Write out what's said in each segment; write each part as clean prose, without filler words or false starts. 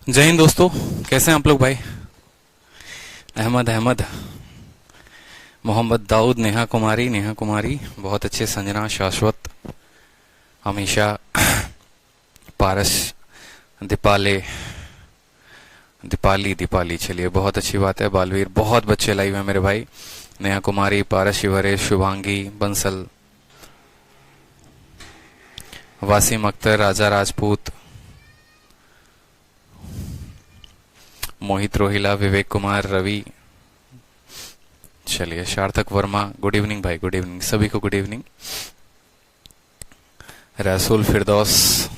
जय हिंद दोस्तों, कैसे हैं आप लोग भाई। अहमद मोहम्मद दाऊद, नेहा कुमारी बहुत अच्छे, संजना, शाश्वत, हमेशा, पारस, दीपाली, चलिए बहुत अच्छी बात है। बालवीर, बहुत बच्चे लाइव हैं मेरे भाई। नेहा कुमारी, पारस, शिवरेश, शुभांगी, बंसल, वासिम अख्तर, राजा राजपूत, मोहित रोहिला, विवेक कुमार, रवि, चलिए सार्थक वर्मा, गुड इवनिंग भाई, गुड इवनिंग सभी को, गुड इवनिंग। रसूल फिरदौस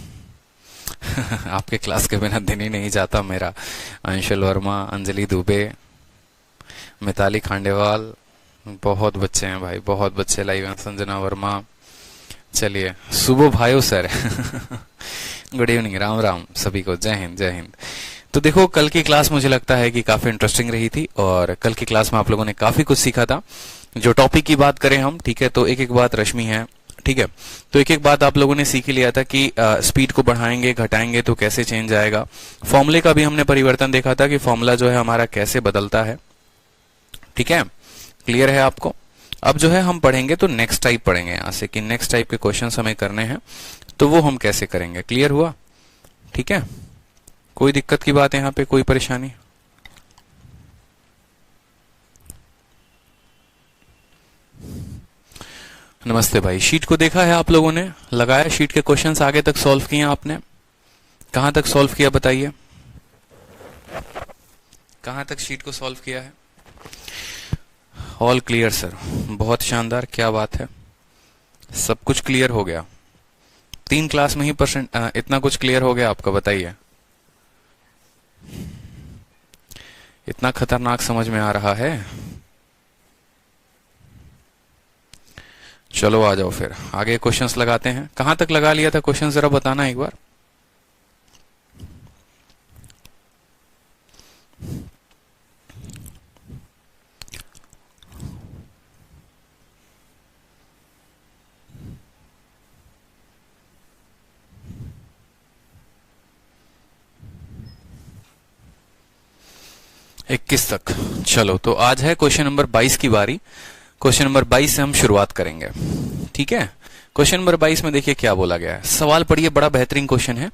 आपके क्लास के बिना दिन ही नहीं जाता मेरा। अंशुल वर्मा, अंजलि दुबे, मिताली खांडेवाल, बहुत बच्चे हैं भाई, बहुत बच्चे लाइव हैं। संजना वर्मा, चलिए सुबह भाइयों sir good evening, Ram Ram सभी को, जय हिंद जय हिंद। तो देखो, कल की क्लास मुझे लगता है कि काफी इंटरेस्टिंग रही थी और कल की क्लास में आप लोगों ने काफी कुछ सीखा था। जो टॉपिक की बात करें हम, ठीक है, तो एक एक बात रश्मि है, ठीक है, तो एक एक बात आप लोगों ने सीख ही लिया था कि स्पीड को बढ़ाएंगे घटाएंगे तो कैसे चेंज आएगा। फॉर्मूले का भी हमने परिवर्तन देखा था कि फॉर्मूला जो है हमारा कैसे बदलता है, ठीक है, क्लियर है आपको। अब जो है हम पढ़ेंगे तो नेक्स्ट टाइप पढ़ेंगे यहां से कि नेक्स्ट टाइप के क्वेश्चन हमें करने हैं, तो वो हम कैसे करेंगे, क्लियर हुआ, ठीक है। कोई दिक्कत की बात है यहाँ पे, कोई परेशानी? नमस्ते भाई, शीट को देखा है आप लोगों ने, लगाया शीट के क्वेश्चंस, आगे तक सॉल्व किए आपने, कहां तक सॉल्व किया बताइए, कहां तक शीट को सॉल्व किया है? ऑल क्लियर सर, बहुत शानदार, क्या बात है, सब कुछ क्लियर हो गया। 3 क्लास में ही इतना कुछ क्लियर हो गया आपका, बताइए। इतना खतरनाक समझ में आ रहा है? चलो आ जाओ फिर आगे क्वेश्चंस लगाते हैं। कहां तक लगा लिया था क्वेश्चन, जरा बताना एक बार। इक्कीस तक, चलो तो आज है क्वेश्चन नंबर 22 की बारी। क्वेश्चन नंबर 22 से हम शुरुआत करेंगे, ठीक है। क्वेश्चन नंबर 22 में देखिए क्या बोला गया है, सवाल पढ़िए, बड़ा बेहतरीन क्वेश्चन है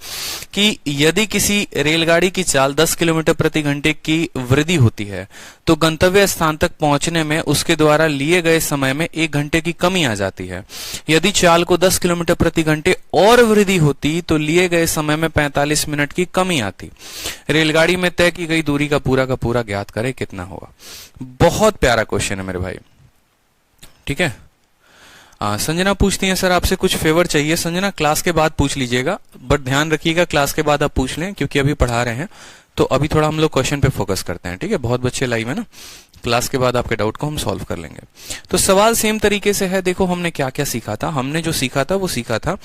कि यदि किसी रेलगाड़ी की चाल 10 किलोमीटर प्रति घंटे की वृद्धि होती है तो गंतव्य स्थान तक पहुंचने में उसके द्वारा लिए गए समय में 1 घंटे की कमी आ जाती है। यदि चाल को 10 किलोमीटर प्रति घंटे और वृद्धि होती तो लिए गए समय में 45 मिनट की कमी आती। रेलगाड़ी में तय की गई दूरी का पूरा ज्ञात करें, कितना होगा। बहुत प्यारा क्वेश्चन है मेरे भाई, ठीक है। संजना पूछती हैं, सर आपसे कुछ फेवर चाहिए। संजना क्लास के बाद पूछ लीजिएगा, बट ध्यान रखिएगा क्लास के बाद आप पूछ लें, क्योंकि अभी पढ़ा रहे हैं तो अभी थोड़ा हम लोग क्वेश्चन पे फोकस करते हैं, ठीक है। बहुत बच्चे लाइव है ना, क्लास के बाद आपके डाउट को हम सॉल्व कर लेंगे। तो सवाल सेम तरीके से है, देखो हमने क्या क्या सीखा था। हमने जो सीखा था वो सीखा था,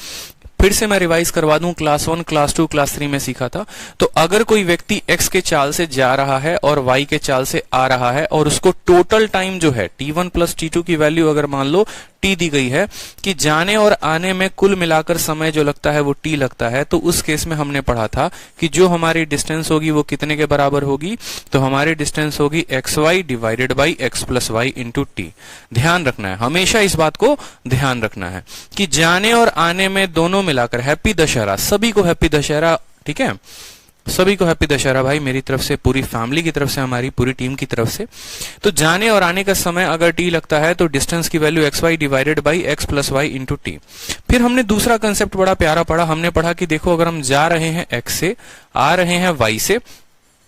फिर से मैं रिवाइज करवा दूं, क्लास 1, क्लास 2, क्लास 3 में सीखा था। तो अगर कोई व्यक्ति x के चाल से जा रहा है और y के चाल से आ रहा है और उसको टोटल टाइम जो है t1 प्लस t2 की वैल्यू अगर मान लो t दी गई है कि जाने और आने में कुल मिलाकर समय जो लगता है वो t लगता है, तो उस केस में हमने पढ़ा था कि जो हमारी डिस्टेंस होगी वो कितने के बराबर होगी, तो हमारी डिस्टेंस होगी xy divided by x plus y into t. ध्यान रखना है, हमेशा इस बात को ध्यान रखना है कि जाने और आने में दोनों मिलाकर, हैप्पी दशहरा, सभी को हैप्पी दशहरा, ठीक है, सभी को हैप्पी दशहरा भाई, मेरी तरफ से, पूरी फैमिली की तरफ से, हमारी पूरी टीम की तरफ से। तो जाने और आने का समय अगर t लगता है तो डिस्टेंस की value xy divided by x plus y into t. फिर हमने दूसरा कंसेप्ट बड़ा प्यारा पढ़ा, हमने पढ़ा कि देखो अगर हम जा रहे हैं x से, आ रहे हैं y से,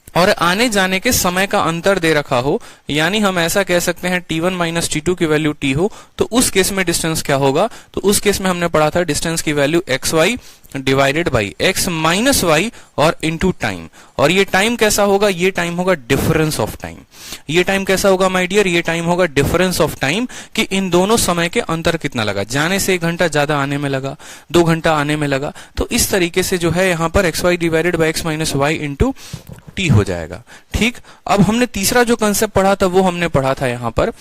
और आने जाने के समय का अंतर दे रखा हो, यानी हम ऐसा कह सकते हैं t1 माइनस t2 की वैल्यू t हो, तो उस केस में डिस्टेंस क्या होगा, तो उस केस में हमने पढ़ा था डिस्टेंस की value xy divided by x minus y और इनटू टाइम। और ये टाइम कैसा होगा, ये टाइम होगा डिफरेंस ऑफ टाइम। ये टाइम कैसा होगा माय डियर, ये टाइम होगा डिफरेंस ऑफ टाइम, कि इन दोनों समय के अंतर कितना लगा, जाने से 1 घंटा ज्यादा आने में लगा, 2 घंटा आने में लगा। तो इस तरीके से जो है यहाँ पर xy divided by x minus y into t हो जाएगा, ठीक। अब हमने तीसरा जो कंसेप्ट पढ़ा था वो हमने पढ़ा था यहाँ पर,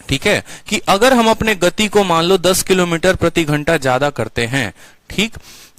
ठीक है, कि अगर हम अपने गति को मान लो 10 किलोमीटर प्रति घंटा ज्यादा करते हैं, ठीक,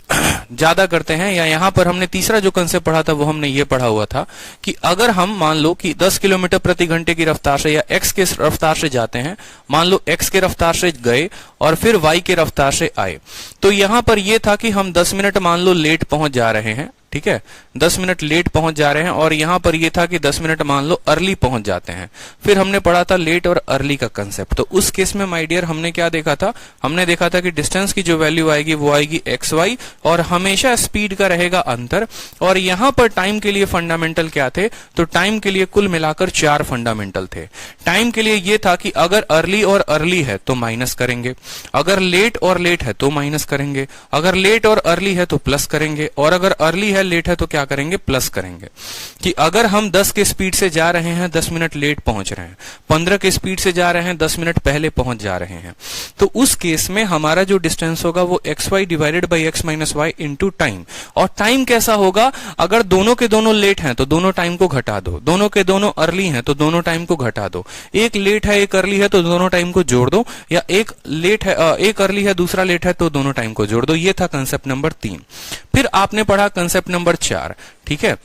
ज्यादा करते हैं, या यहां पर हमने तीसरा जो कंसेप्ट पढ़ा था वो हमने ये पढ़ा हुआ था कि अगर हम मान लो कि 10 किलोमीटर प्रति घंटे की रफ्तार से या x के रफ्तार से जाते हैं, मान लो x के रफ्तार से गए और फिर y के रफ्तार से आए, तो यहां पर ये था कि हम 10 मिनट मान लो लेट पहुंच जा रहे हैं, ठीक है, 10 मिनट लेट पहुंच जा रहे हैं, और यहां पर यह था कि 10 मिनट मान लो अर्ली पहुंच जाते हैं। फिर हमने पढ़ा था लेट और अर्ली का कंसेप्ट। तो उस केस में माय डियर हमने क्या देखा था, हमने देखा था कि डिस्टेंस की जो वैल्यू आएगी वो आएगी एक्स वाई, और हमेशा स्पीड का रहेगा अंतर। और यहां पर टाइम के लिए फंडामेंटल क्या थे, तो टाइम के लिए कुल मिलाकर 4 फंडामेंटल थे। टाइम के लिए यह था कि अगर अर्ली और अर्ली है तो माइनस करेंगे, अगर लेट और लेट है तो माइनस करेंगे, अगर लेट और अर्ली है तो प्लस करेंगे, और अगर अर्ली है लेट है तो क्या करेंगे, प्लस करेंगे। कि अगर हम 10 के स्पीड से जा रहे हैं, 10 मिनट लेट पहुंच रहे हैं, 15 के स्पीड से जा रहे हैं, 10 मिनट पहले पहुंच जा रहे हैं, तो उस केस में हमारा जो डिस्टेंस होगा वो x y divided by x minus y into time. और टाइम कैसा होगा, अगर दोनों के दोनों लेट हैं तो दोनों टाइम को घटा दो, दोनों के दोनों अर्ली हैं तो दोनों टाइम को घटा दो, एक लेट है एक अर्ली है तो दोनों टाइम को जोड़ दो, या एक लेट है एक अर्ली है दूसरा लेट है तो दोनों टाइम को जोड़ दो। ये था कंसेप्ट नंबर 3। फिर आपने पढ़ा कंसेप्ट नंबर 4, ठीक है।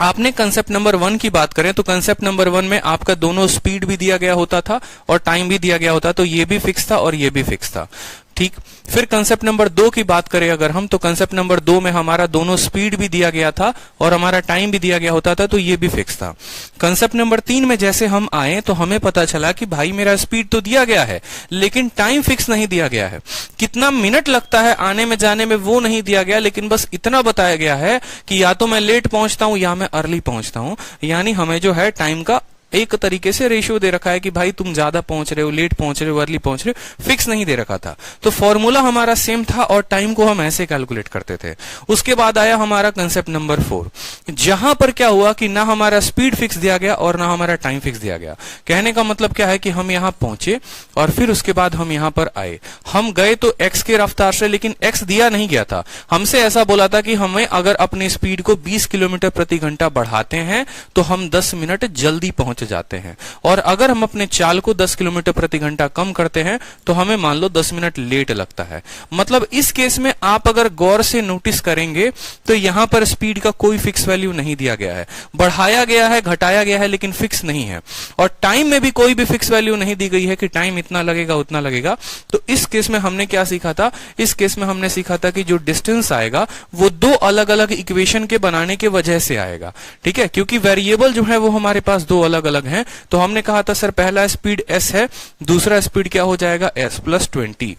आपने कंसेप्ट नंबर 1 की बात करें तो कंसेप्ट नंबर 1 में आपका दोनों स्पीड भी दिया गया होता था और टाइम भी दिया गया होता, तो ये भी फिक्स था और ये भी फिक्स था, ठीक। फिर कंसेप्ट नंबर 2 की बात करें अगर हम, तो कंसेप्ट नंबर 2 में हमारा दोनों स्पीड भी दिया गया था और हमारा टाइम भी दिया गया होता था, तो ये भी फिक्स था। कंसेप्ट नंबर 3 में जैसे हम आए तो हमें पता चला कि भाई मेरा स्पीड तो दिया गया है लेकिन टाइम फिक्स नहीं दिया गया है, कितना मिनट लगता है आने में जाने में वो नहीं दिया गया, लेकिन बस इतना बताया गया है कि या तो मैं लेट पहुंचता हूं या मैं अर्ली पहुंचता हूं। यानी हमें जो है टाइम का एक तरीके से रेशियो दे रखा है कि भाई तुम ज्यादा पहुंच रहे हो, लेट पहुंच रहे हो, अर्ली पहुंच रहे हो, फिक्स नहीं दे रखा था। तो फॉर्मूला हमारा सेम था और टाइम को हम ऐसे कैलकुलेट करते थे। उसके बाद आया हमारा कंसेप्ट नंबर 4, जहां पर क्या हुआ कि ना हमारा स्पीड फिक्स दिया गया और ना हमारा टाइम फिक्स दिया गया। कहने का मतलब क्या है कि हम यहां पहुंचे और फिर उसके बाद हम यहां पर आए, हम गए तो एक्स के रफ्तार से, लेकिन एक्स दिया नहीं गया था। हमसे ऐसा बोला था कि हमें अगर अपनी स्पीड को 20 किलोमीटर प्रति घंटा बढ़ाते हैं तो हम 10 मिनट जल्दी पहुंच जाते हैं, और अगर हम अपने चाल को 10 किलोमीटर प्रति घंटा कम करते हैं तो हमें मान लो 10 मिनट लेट लगता है। मतलब इस केस में आप अगर गौर से नोटिस करेंगे तो यहां पर स्पीड का कोई फिक्स वैल्यू नहीं दिया गया है, बढ़ाया गया है, घटाया गया है, लेकिन फिक्स नहीं है। और टाइम में भी कोई भी फिक्स वैल्यू नहीं दी गई है कि टाइम इतना लगेगा उतना लगेगा। तो इस केस में हमने क्या सीखा था, इस केस में हमने सीखा था कि जो डिस्टेंस आएगा वो 2 अलग अलग इक्वेशन के बनाने के वजह से आएगा, ठीक है, क्योंकि वेरिएबल जो है वो हमारे पास 2 अलग अलग हैं। तो हमने कहा था सर पहला स्पीड s है, दूसरा स्पीड क्या हो जाएगा s प्लस 20,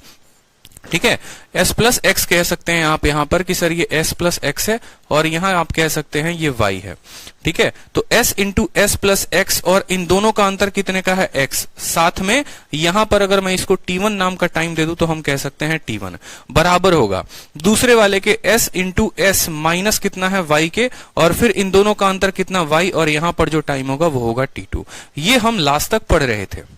ठीक है। s प्लस एक्स कह सकते हैं आप यहां पर कि सर ये s प्लस एक्स है, और यहां आप कह सकते हैं ये y है, ठीक है। तो s into S plus x, और इन दोनों का अंतर कितने का है, x। साथ में यहां पर अगर मैं इसको t1 नाम का टाइम दे दूं तो हम कह सकते हैं t1 बराबर होगा दूसरे वाले के s इंटू एस माइनस कितना है y के, और फिर इन दोनों का अंतर कितना y, और यहां पर जो टाइम होगा वो होगा t2। ये हम लास्ट तक पढ़ रहे थे।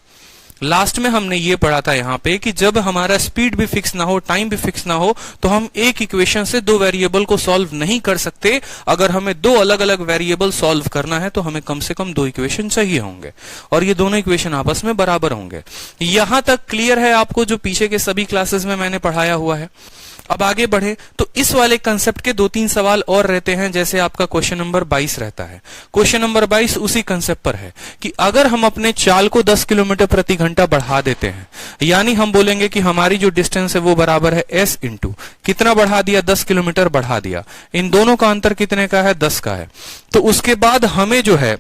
लास्ट में हमने ये पढ़ा था यहाँ पे कि जब हमारा स्पीड भी फिक्स ना हो, टाइम भी फिक्स ना हो, तो हम एक इक्वेशन से 2 वेरिएबल को सॉल्व नहीं कर सकते। अगर हमें 2 अलग अलग वेरिएबल सॉल्व करना है तो हमें कम से कम 2 इक्वेशन चाहिए होंगे, और ये दोनों इक्वेशन आपस में बराबर होंगे। यहां तक क्लियर है आपको, जो पीछे के सभी क्लासेस में मैंने पढ़ाया हुआ है। अब आगे बढ़े तो इस वाले कंसेप्ट के 2-3 सवाल और रहते हैं, जैसे आपका क्वेश्चन नंबर 22 रहता है। क्वेश्चन नंबर 22 उसी कंसेप्ट पर है कि अगर हम अपने चाल को 10 किलोमीटर प्रति घंटा बढ़ा देते हैं, यानी हम बोलेंगे कि हमारी जो डिस्टेंस है वो बराबर है s इंटू कितना बढ़ा दिया, 10 किलोमीटर बढ़ा दिया, इन दोनों का अंतर कितने का है, 10 का है। तो उसके बाद हमें जो है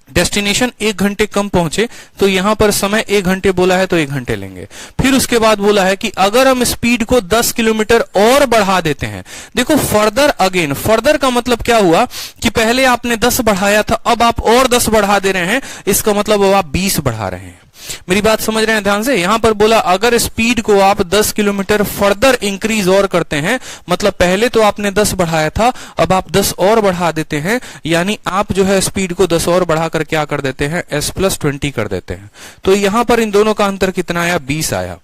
डेस्टिनेशन 1 घंटे कम पहुंचे, तो यहां पर समय 1 घंटे बोला है तो 1 घंटे लेंगे। फिर उसके बाद बोला है कि अगर हम स्पीड को 10 किलोमीटर और बढ़ा देते हैं, देखो फर्दर अगेन, फर्दर का मतलब क्या हुआ कि पहले आपने 10 बढ़ाया था, अब आप और 10 बढ़ा दे रहे हैं, इसका मतलब अब आप 20 बढ़ा रहे हैं। मेरी बात समझ रहे हैं ध्यान से। यहां पर बोला अगर स्पीड को आप 10 किलोमीटर फर्दर इंक्रीज और करते हैं, मतलब पहले तो आपने 10 बढ़ाया था, अब आप 10 और बढ़ा देते हैं, यानी आप जो है स्पीड को 10 और बढ़ाकर क्या कर देते हैं, s प्लस 20 कर देते हैं। तो यहां पर इन दोनों का अंतर कितना आया, 20 आया,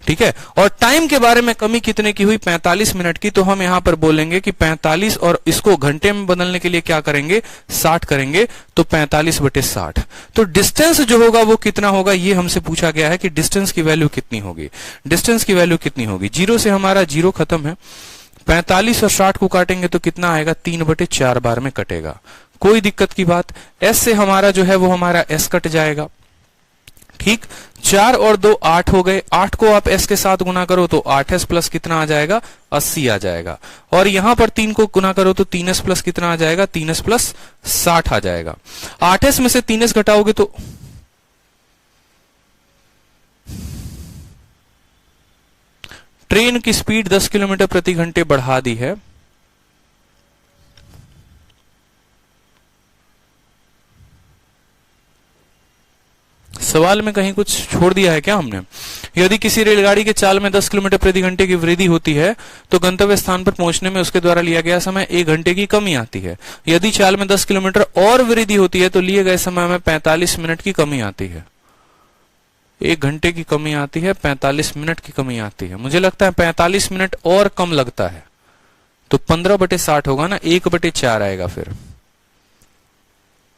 ठीक है। और टाइम के बारे में कमी कितने की हुई, 45 मिनट की। तो हम यहां पर बोलेंगे कि 45 और इसको घंटे में बदलने के लिए क्या करेंगे, 60 करेंगे, तो 45/60। तो डिस्टेंस जो होगा वो कितना होगा, ये हमसे पूछा गया है कि डिस्टेंस की वैल्यू कितनी होगी। डिस्टेंस की वैल्यू कितनी होगी, 0 से हमारा 0 खत्म है, 45 और 60 को काटेंगे तो कितना आएगा, 3/4 बार में कटेगा, कोई दिक्कत की बात। s से हमारा जो है वो हमारा s कट जाएगा, ठीक। 4 और 2 8 हो गए, 8 को आप s के साथ गुना करो तो 8s प्लस कितना आ जाएगा, 80 आ जाएगा। और यहां पर 3 को गुना करो तो 3s प्लस कितना आ जाएगा, 3s प्लस 60 आ जाएगा। 8s में से 3s घटाओगे तो ट्रेन की स्पीड 10 किलोमीटर प्रति घंटे बढ़ा दी है। सवाल में कहीं कुछ छोड़ दिया है क्या हमने? यदि किसी रेलगाड़ी के चाल में 10 किलोमीटर प्रति घंटे की वृद्धि होती है तो गंतव्य स्थान पर पहुंचने में उसके द्वारा लिया गया समय 1 घंटे की कमी आती है। यदि चाल में 10 किलोमीटर और वृद्धि होती है तो लिए गए समय में 45 मिनट की कमी आती है। 1 घंटे की कमी आती है, 45 मिनट की कमी आती है। मुझे लगता है 45 मिनट और कम लगता है, तो 15/60 होगा ना, 1/4 आएगा। फिर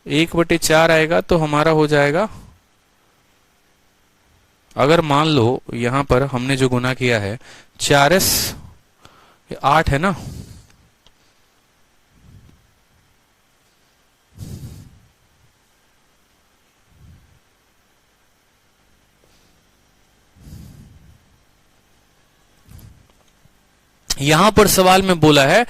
1/4 आएगा तो हमारा हो जाएगा, अगर मान लो यहां पर हमने जो गुना किया है 4s 8 है ना, यहां पर सवाल में बोला है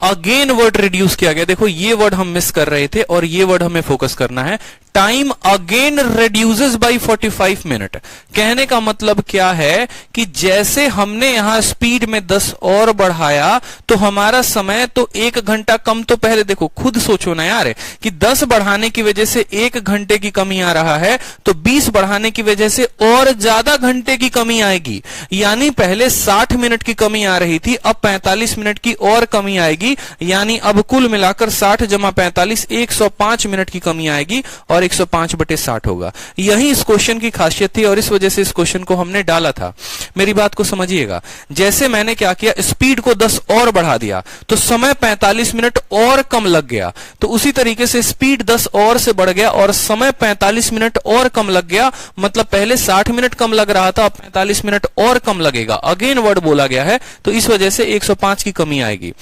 अगेन वर्ड रिड्यूस किया गया। देखो ये वर्ड हम मिस कर रहे थे और ये वर्ड हमें फोकस करना है। Time again reduces by 45 minute. कहने का मतलब क्या है कि जैसे हमने यहां स्पीड में 10 और बढ़ाया तो हमारा समय तो 1 घंटा कम, तो पहले देखो खुद सोचो ना यार कि 10 बढ़ाने की वजह से 1 घंटे की कमी आ रहा है, तो 20 बढ़ाने की वजह से और ज्यादा घंटे की कमी आएगी। यानी पहले 60 मिनट की कमी आ रही थी, अब 45 मिनट की और कमी आएगी। यानी अब कुल मिलाकर 60 जमा 45 105 मिनट की कमी आएगी और 105/60 होगा। यही इस क्वेश्चन की खासियत थी और इस वजह से इस क्वेश्चन को हमने डाला था। मेरी बात को समझिएगा, जैसे मैंने क्या किया, स्पीड को 10 और बढ़ा दिया तो समय 45 मिनट और कम लग गया, तो उसी तरीके से स्पीड 10 और से बढ़ गया और समय 45 मिनट और कम लग गया। मतलब पहले 60 मिनट कम लग रहा था, अब 45 मिनट और कम लगेगा। अगेन वर्ड बोला गया है तो इस वजह से 105 की कमी आएगी।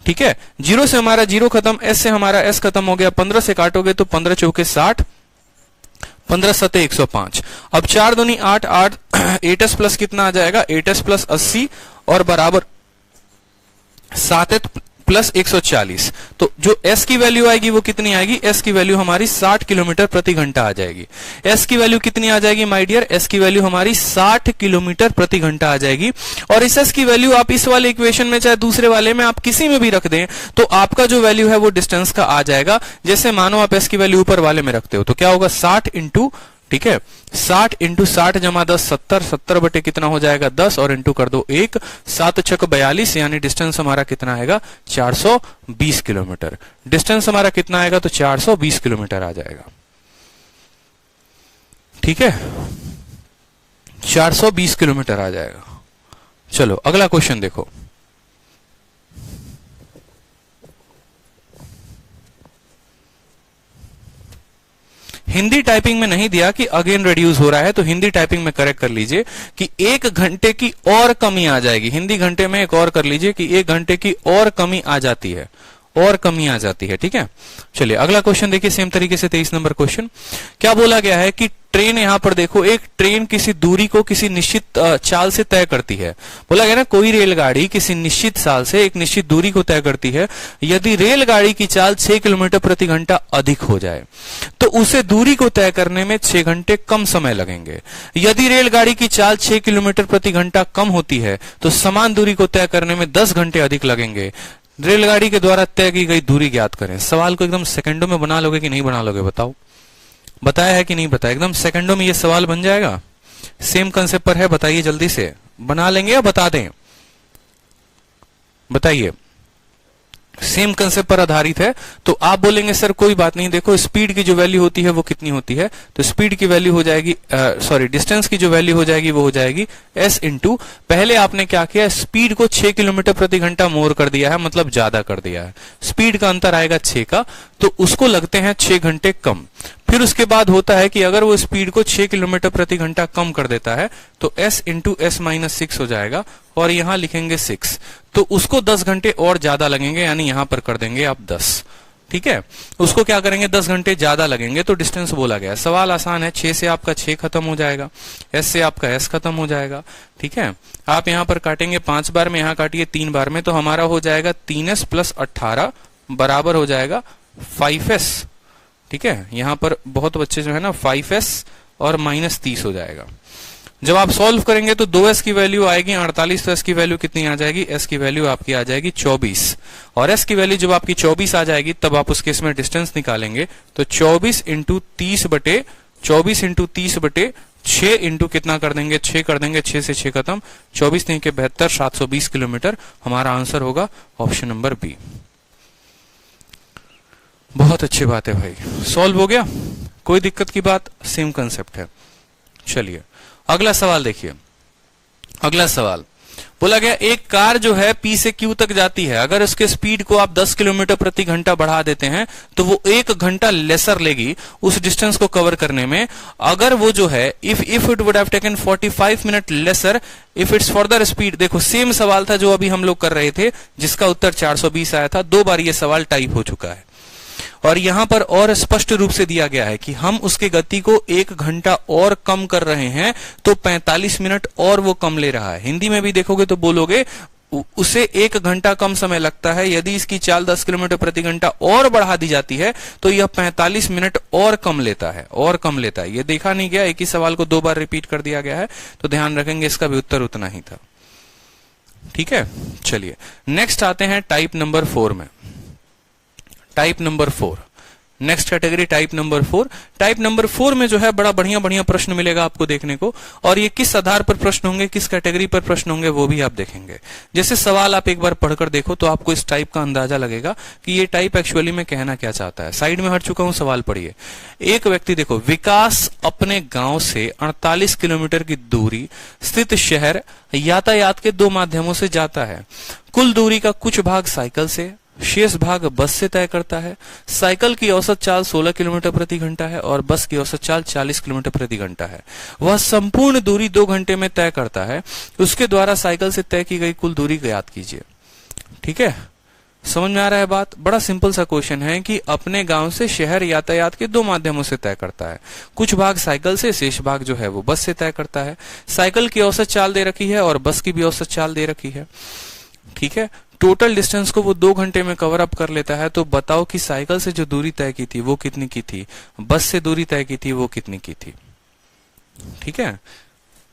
ठीक है, 0 से हमारा 0 खत्म, s से हमारा s खत्म हो गया। 15 से काटोगे तो 15 चौके 60, 15 सते 105। अब 4 दूनी 8, 8s प्लस कितना आ जाएगा, 8s प्लस 80 और बराबर 7s प्लस 140। तो जो s की वैल्यू आएगी वो कितनी आएगी, s की वैल्यू हमारी 60 किलोमीटर प्रति घंटा आ जाएगी। s की वैल्यू कितनी आ जाएगी माय डियर, s की वैल्यू हमारी 60 किलोमीटर प्रति घंटा आ जाएगी। और इस s की वैल्यू आप इस वाले इक्वेशन में चाहे दूसरे वाले में आप किसी में भी रख दें तो आपका जो वैल्यू है वो डिस्टेंस का आ जाएगा। जैसे मानो आप s की वैल्यू ऊपर वाले में रखते हो तो क्या होगा, 60 इंटू, ठीक है, 60 इंटू 60 जमा 10 70, 70 बटे कितना हो जाएगा 10 और इंटू कर दो 1, 7 छक 42, यानी डिस्टेंस हमारा कितना आएगा 420 किलोमीटर। डिस्टेंस हमारा कितना आएगा तो 420 किलोमीटर आ जाएगा। ठीक है, 420 किलोमीटर आ जाएगा। चलो अगला क्वेश्चन देखो। हिंदी टाइपिंग में नहीं दिया कि अगेन रिड्यूस हो रहा है, तो हिंदी टाइपिंग में करेक्ट कर लीजिए कि 1 घंटे की और कमी आ जाएगी। हिंदी घंटे में एक और कर लीजिए कि 1 घंटे की और कमी आ जाती है, और कमी आ जाती है। ठीक है, चलिए अगला क्वेश्चन देखिए सेम तरीके से 23 नंबर क्वेश्चन। क्या बोला गया है कि ट्रेन, यहां पर देखो एक ट्रेन किसी दूरी को किसी निश्चित चाल से तय करती है। बोला गया ना कोई रेलगाड़ी किसी निश्चित चाल से एक निश्चित दूरी को तय करती है। यदि रेलगाड़ी की चाल 6 किलोमीटर प्रति घंटा अधिक हो जाए तो उसे दूरी को तय करने में 6 घंटे कम समय लगेंगे। यदि रेलगाड़ी की चाल 6 किलोमीटर प्रति घंटा कम होती है तो समान दूरी को तय करने में 10 घंटे अधिक लगेंगे। रेलगाड़ी के द्वारा तय की गई दूरी ज्ञात करें। सवाल को एकदम सेकंडों में बना लोगे कि नहीं बना लोगे, बताओ। बताया है कि नहीं बताया, एकदम सेकंडों में ये सवाल बन जाएगा। सेम कंसेप्ट पर है, बताइए जल्दी से, बना लेंगे या बता दें, बताइए। सेम कंसेप्ट पर आधारित है तो आप बोलेंगे सर कोई बात नहीं, देखो स्पीड की जो वैल्यू होती है वो कितनी होती है, तो स्पीड की वैल्यू हो जाएगी, सॉरी डिस्टेंस की जो वैल्यू हो जाएगी वो हो जाएगी s इंटू, पहले आपने क्या किया, स्पीड को 6 किलोमीटर प्रति घंटा मोर कर दिया है, मतलब ज्यादा कर दिया है। स्पीड का अंतर आएगा 6 का, तो उसको लगते हैं 6 घंटे कम। फिर उसके बाद होता है कि अगर वो स्पीड को 6 किलोमीटर प्रति घंटा कम कर देता है तो s इंटू एस माइनस 6 हो जाएगा और यहां लिखेंगे 6, तो उसको 10 घंटे और ज्यादा लगेंगे, यानी यहां पर कर देंगे आप 10। ठीक है, उसको क्या करेंगे, 10 घंटे ज्यादा लगेंगे, तो डिस्टेंस बोला गया। सवाल आसान है, 6 से आपका 6 खत्म हो जाएगा, s से आपका s खत्म हो जाएगा। ठीक है, आप यहां पर काटेंगे 5 बार में, यहां काटिए 3 बार में, तो हमारा हो जाएगा 3s प्लस 18 बराबर हो जाएगा 5s। ठीक है, यहां पर बहुत बच्चे जो है ना 5s और माइनस 30 हो जाएगा। जब आप सॉल्व करेंगे तो 2s की वैल्यू आएगी 48, तो s की वैल्यू कितनी आ जाएगी, s की वैल्यू आपकी आ जाएगी 24, और s की वैल्यू जब आपकी 24 आ जाएगी तब आप उस केस में डिस्टेंस निकालेंगे, तो 24 इंटू 30 बटे 6 इंटू कितना कर देंगे, 6 कर देंगे, 6 से 6 खत्म, 24 नहीं के 72, 720 किलोमीटर। हमारा आंसर होगा ऑप्शन नंबर बी। बहुत अच्छी बात है भाई, सॉल्व हो गया, कोई दिक्कत की बात, सेम कंसेप्ट है। चलिए अगला सवाल देखिए। अगला सवाल बोला गया, एक कार जो है P से Q तक जाती है, अगर उसके स्पीड को आप 10 किलोमीटर प्रति घंटा बढ़ा देते हैं तो वो 1 घंटा लेसर लेगी उस डिस्टेंस को कवर करने में। अगर वो जो है if it would have taken 45 minute lesser if it's further speed. देखो सेम सवाल था जो अभी हम लोग कर रहे थे, जिसका उत्तर 420 आया था। 2 बार ये सवाल टाइप हो चुका है और यहां पर और स्पष्ट रूप से दिया गया है कि हम उसके गति को 1 घंटा और कम कर रहे हैं, तो 45 मिनट और वो कम ले रहा है। हिंदी में भी देखोगे तो बोलोगे उसे 1 घंटा कम समय लगता है, यदि इसकी चाल 10 किलोमीटर प्रति घंटा और बढ़ा दी जाती है तो यह 45 मिनट और कम लेता है, और कम लेता है। यह देखा नहीं गया, एक ही सवाल को 2 बार रिपीट कर दिया गया है, तो ध्यान रखेंगे इसका भी उत्तर उतना ही था। ठीक है, चलिए नेक्स्ट आते हैं टाइप नंबर 4 में। Type number 4, next category type number 4। Type number 4 में जो है बड़ा बढ़िया प्रश्न मिलेगा आपको देखने को, और ये किस आधार पर प्रश्न होंगे, किस कैटेगरी पर प्रश्न होंगे वो भी आप देखेंगे। जैसे सवाल आप एक बार पढ़कर देखो तो आपको इस टाइप का अंदाजा लगेगा कि ये टाइप एक्चुअली में कहना क्या चाहता है। साइड में हट चुका हूं, सवाल पढ़िए। एक व्यक्ति, देखो, विकास अपने गांव से 48 किलोमीटर की दूरी स्थित शहर यातायात के 2 माध्यमों से जाता है। कुल दूरी का कुछ भाग साइकिल से, शेष भाग बस से तय करता है। साइकिल की औसत चाल 16 किलोमीटर प्रति घंटा है और बस की औसत चाल 40 किलोमीटर प्रति घंटा है। वह संपूर्ण दूरी 2 घंटे में तय करता है। उसके द्वारा साइकिल से तय की गई कुल दूरी ज्ञात कीजिए। ठीक है, समझ में आ रहा है बात? बड़ा सिंपल सा क्वेश्चन है कि अपने गांव से शहर यातायात के 2 माध्यमों से तय करता है। कुछ भाग साइकिल से, शेष भाग जो है वो बस से तय करता है। साइकिल की औसत चाल दे रखी है और बस की भी औसत चाल दे रखी है। ठीक है, टोटल डिस्टेंस को वो 2 घंटे में कवर अप कर लेता है। तो बताओ कि साइकिल से जो दूरी तय की थी वो कितनी की थी, बस से दूरी तय की थी वो कितनी की थी। ठीक है,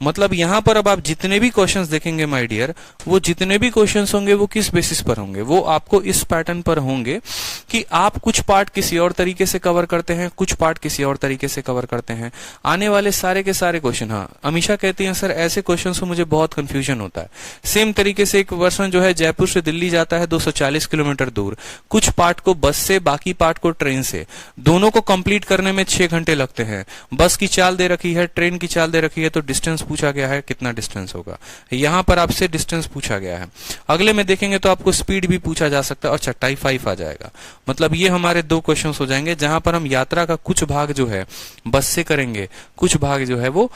मतलब यहां पर अब आप जितने भी क्वेश्चंस देखेंगे माय डियर, वो जितने भी क्वेश्चंस होंगे वो किस बेसिस पर होंगे, वो आपको इस पैटर्न पर होंगे कि आप कुछ पार्ट किसी और तरीके से कवर करते हैं, कुछ पार्ट किसी और तरीके से कवर करते हैं। आने वाले सारे के सारे क्वेश्चन, हाँ अमीशा कहती हैं सर ऐसे क्वेश्चन से मुझे बहुत कंफ्यूजन होता है। सेम तरीके से एक पर्सन जो है जयपुर से दिल्ली जाता है 240 किलोमीटर दूर, कुछ पार्ट को बस से, बाकी पार्ट को ट्रेन से, दोनों को कंप्लीट करने में 6 घंटे लगते हैं। बस की चाल दे रखी है, ट्रेन की चाल दे रखी है, तो डिस्टेंस पूछा गया है कितना डिस्टेंस होगा। यहां पर आपसे डिस्टेंस पूछा गया है। अगले में देखेंगे तो आपको स्पीड भी पूछा जा सकता है और चट्टाई 5 आ जाएगा। मतलब ये हमारे 2 क्वेश्चंस हो जाएंगे जहां पर हम यात्रा का कुछ भाग जो है बस से करेंगे, कुछ भाग जो है वो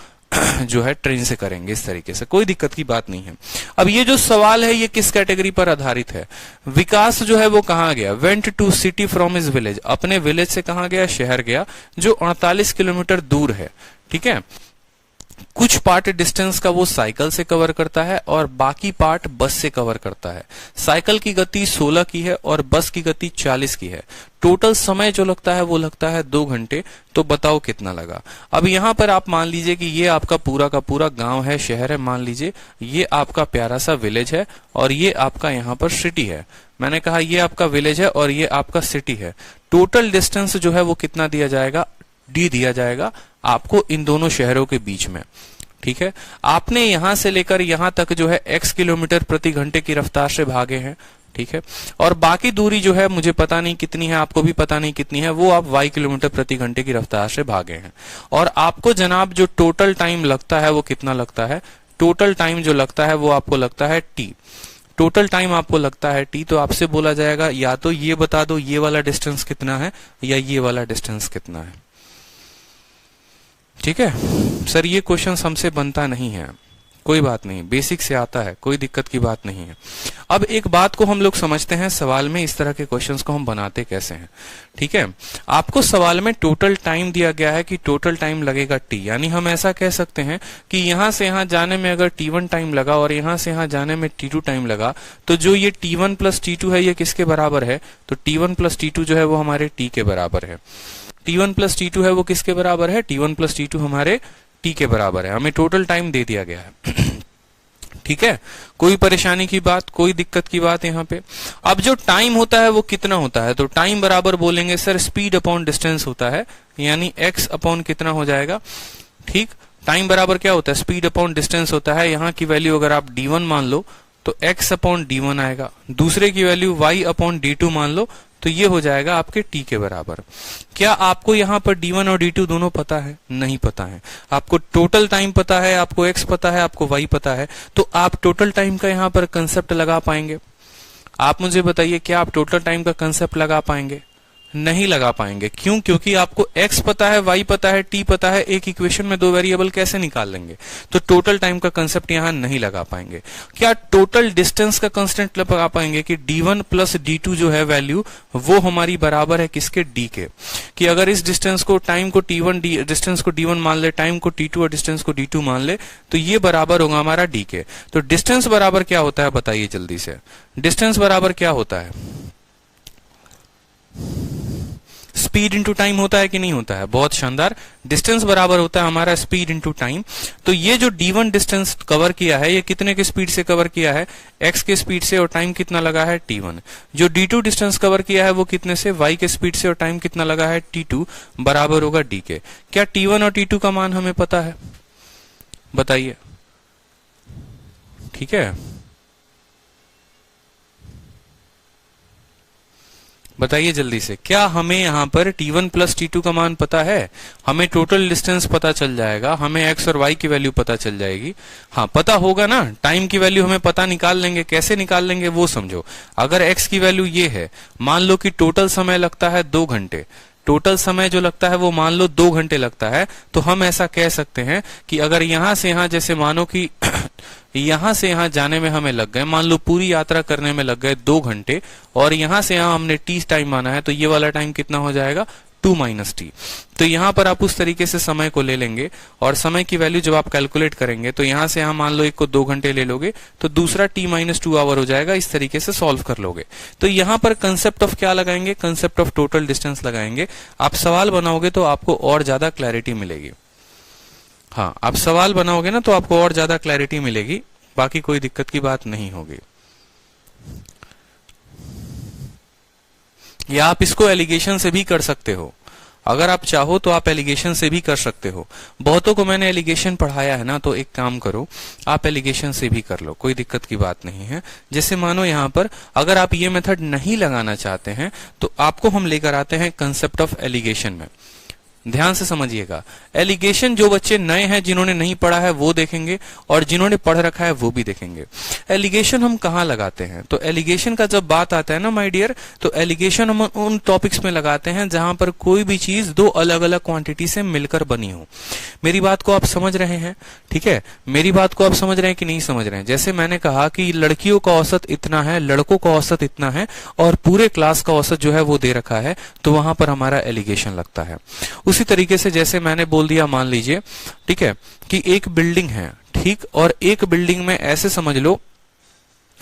जो है ट्रेन से करेंगे। इस तरीके से कोई दिक्कत की बात नहीं है। अब ये जो सवाल है ये किस कैटेगरी पर आधारित है? विकास जो है वो कहां गया? Went to city from his village, अपने विलेज से कहां गया? शहर गया, जो 48 किलोमीटर दूर है। ठीक है, कुछ पार्ट डिस्टेंस का वो साइकिल से कवर करता है और बाकी पार्ट बस से कवर करता है। साइकिल की गति 16 की है और बस की गति 40 की है। टोटल समय जो लगता है वो लगता है 2 घंटे। तो बताओ कितना लगा। अब यहां पर आप मान लीजिए कि ये आपका पूरा का पूरा गांव है, शहर है, मान लीजिए ये आपका प्यारा सा विलेज है और ये आपका यहाँ पर सिटी है। मैंने कहा ये आपका विलेज है और ये आपका सिटी है। टोटल डिस्टेंस जो है वो कितना दिया जाएगा? डी दिया जाएगा आपको इन दोनों शहरों के बीच में। ठीक है, आपने यहां से लेकर यहां तक जो है x किलोमीटर प्रति घंटे की रफ्तार से भागे हैं। ठीक है, और बाकी दूरी जो है मुझे पता नहीं कितनी है, आपको भी पता नहीं कितनी है, वो आप y किलोमीटर प्रति घंटे की रफ्तार से भागे हैं। और आपको जनाब जो टोटल टाइम लगता है वो कितना लगता है? टोटल टाइम जो लगता है वो आपको लगता है t। टोटल टाइम आपको लगता है t, तो आपसे बोला जाएगा या तो ये बता दो ये वाला डिस्टेंस कितना है या ये वाला डिस्टेंस कितना है। ठीक है सर, ये क्वेश्चन हमसे बनता नहीं है, कोई बात नहीं, बेसिक से आता है, कोई दिक्कत की बात नहीं है। अब एक बात को हम लोग समझते हैं, सवाल में इस तरह के क्वेश्चंस को हम बनाते कैसे हैं। ठीक है, आपको सवाल में टोटल टाइम दिया गया है कि टोटल टाइम लगेगा t, यानी हम ऐसा कह सकते हैं कि यहां से यहां जाने में अगर t1 टाइम लगा और यहां से यहां जाने में t2 टाइम लगा, तो जो ये t1 प्लस t2 है ये किसके बराबर है, तो t1 प्लस t2 जो है वो हमारे t के बराबर है। t1 प्लस t2 है वो किसके बराबर है, t1 प्लस t2 हमारे t के बराबर है। हमें टोटल टाइम दे दिया गया है। ठीक है, कोई परेशानी की बात, कोई दिक्कत की बात यहाँ पे। अब जो टाइम होता है वो कितना होता है, तो टाइम बराबर बोलेंगे सर स्पीड अपॉन डिस्टेंस होता है, यानी x अपॉन कितना हो जाएगा। ठीक, टाइम बराबर क्या होता है, स्पीड अपॉन डिस्टेंस होता है। यहाँ की वैल्यू अगर आप d1 मान लो तो x अपॉन d1 आएगा, दूसरे की वैल्यू y अपॉन d2 मान लो तो ये हो जाएगा आपके t के बराबर। क्या आपको यहाँ पर d1 और d2 दोनों पता है, नहीं पता है। आपको टोटल टाइम पता है, आपको x पता है, आपको y पता है, तो आप टोटल टाइम का यहाँ पर कंसेप्ट लगा पाएंगे। आप मुझे बताइए क्या आप टोटल टाइम का कंसेप्ट लगा पाएंगे, नहीं लगा पाएंगे। क्यों, क्योंकि आपको x पता है, y पता है, t पता है, एक इक्वेशन में दो वेरिएबल कैसे निकाल लेंगे, तो टोटल टाइम का कंसेप्ट यहां नहीं लगा पाएंगे। क्या टोटल डिस्टेंस का कांस्टेंट लगा पाएंगे कि d1 प्लस d2 जो है वैल्यू वो हमारी बराबर है किसके, d के, कि अगर इस डिस्टेंस को टाइम को t1 डिस्टेंस को d1 मान ले, टाइम को t2 और डिस्टेंस को d2 मान ले, तो ये बराबर होगा हमारा d के। तो डिस्टेंस बराबर क्या होता है बताइए जल्दी से, डिस्टेंस बराबर क्या होता है, स्पीड इंटू टाइम होता है कि नहीं होता है, बहुत शानदार। डिस्टेंस बराबर होता है हमारा स्पीड इंटू टाइम। तो ये जो d1 डिस्टेंस कवर किया है ये कितने के स्पीड से कवर किया है, x के स्पीड से, और टाइम कितना लगा है t1। जो d2 डिस्टेंस कवर किया है वो कितने से, y के स्पीड से, और टाइम कितना लगा है t2, बराबर होगा d के। क्या t1 और t2 का मान हमें पता है, बताइए। ठीक है, बताइए जल्दी से, क्या हमें यहाँ पर t1 प्लस t2 का मान पता है, हमें टोटल डिस्टेंस पता चल जाएगा, हमें x और y की वैल्यू पता चल जाएगी। हाँ पता होगा ना, टाइम की वैल्यू हमें पता निकाल लेंगे, कैसे निकाल लेंगे वो समझो। अगर x की वैल्यू ये है, मान लो कि टोटल समय लगता है 2 घंटे, टोटल समय जो लगता है वो मान लो 2 घंटे लगता है, तो हम ऐसा कह सकते हैं कि अगर यहां से यहां, जैसे मानो कि यहां से यहां जाने में हमें लग गए, मान लो पूरी यात्रा करने में लग गए 2 घंटे, और यहां से यहां हमने t टाइम माना है, तो ये वाला टाइम कितना हो जाएगा, 2 माइनस टी। तो यहां पर आप उस तरीके से समय को ले लेंगे, और समय की वैल्यू जब आप कैलकुलेट करेंगे तो यहां से यहां मान लो एक को 2 घंटे ले लोगे तो दूसरा t माइनस 2 आवर हो जाएगा, इस तरीके से सॉल्व कर लोगे। तो यहां पर कंसेप्ट ऑफ क्या लगाएंगे, कंसेप्ट ऑफ टोटल डिस्टेंस लगाएंगे। आप सवाल बनाओगे तो आपको और ज्यादा क्लैरिटी मिलेगी। हाँ, आप सवाल बनाओगे ना तो आपको और ज्यादा क्लैरिटी मिलेगी, बाकी कोई दिक्कत की बात नहीं होगी। या आप इसको एलिगेशन से भी कर सकते हो, अगर आप चाहो तो आप एलिगेशन से भी कर सकते हो। बहुतों को मैंने एलिगेशन पढ़ाया है ना, तो एक काम करो आप एलिगेशन से भी कर लो, कोई दिक्कत की बात नहीं है। जैसे मानो यहाँ पर अगर आप ये मेथड नहीं लगाना चाहते हैं तो आपको हम लेकर आते हैं कंसेप्ट ऑफ एलिगेशन में। ध्यान से समझिएगा, एलिगेशन जो बच्चे नए हैं जिन्होंने नहीं पढ़ा है वो देखेंगे, और जिन्होंने पढ़ रखा है वो भी देखेंगे। एलिगेशन हम कहाँ लगाते हैं, तो एलिगेशन का जब बात आता है ना माय डियर, तो एलिगेशन हम उन टॉपिक्स में लगाते हैं जहां पर कोई भी चीज 2 अलग अलग क्वांटिटी से मिलकर बनी हो। मेरी बात को आप समझ रहे हैं, ठीक है, मेरी बात को आप समझ रहे हैं कि नहीं समझ रहे हैं। जैसे मैंने कहा कि लड़कियों का औसत इतना है, लड़कों का औसत इतना है, और पूरे क्लास का औसत जो है वो दे रखा है, तो वहां पर हमारा एलिगेशन लगता है। उसी तरीके से जैसे मैंने बोल दिया, मान लीजिए ठीक है कि एक बिल्डिंग है, ठीक, और एक बिल्डिंग में ऐसे समझ लो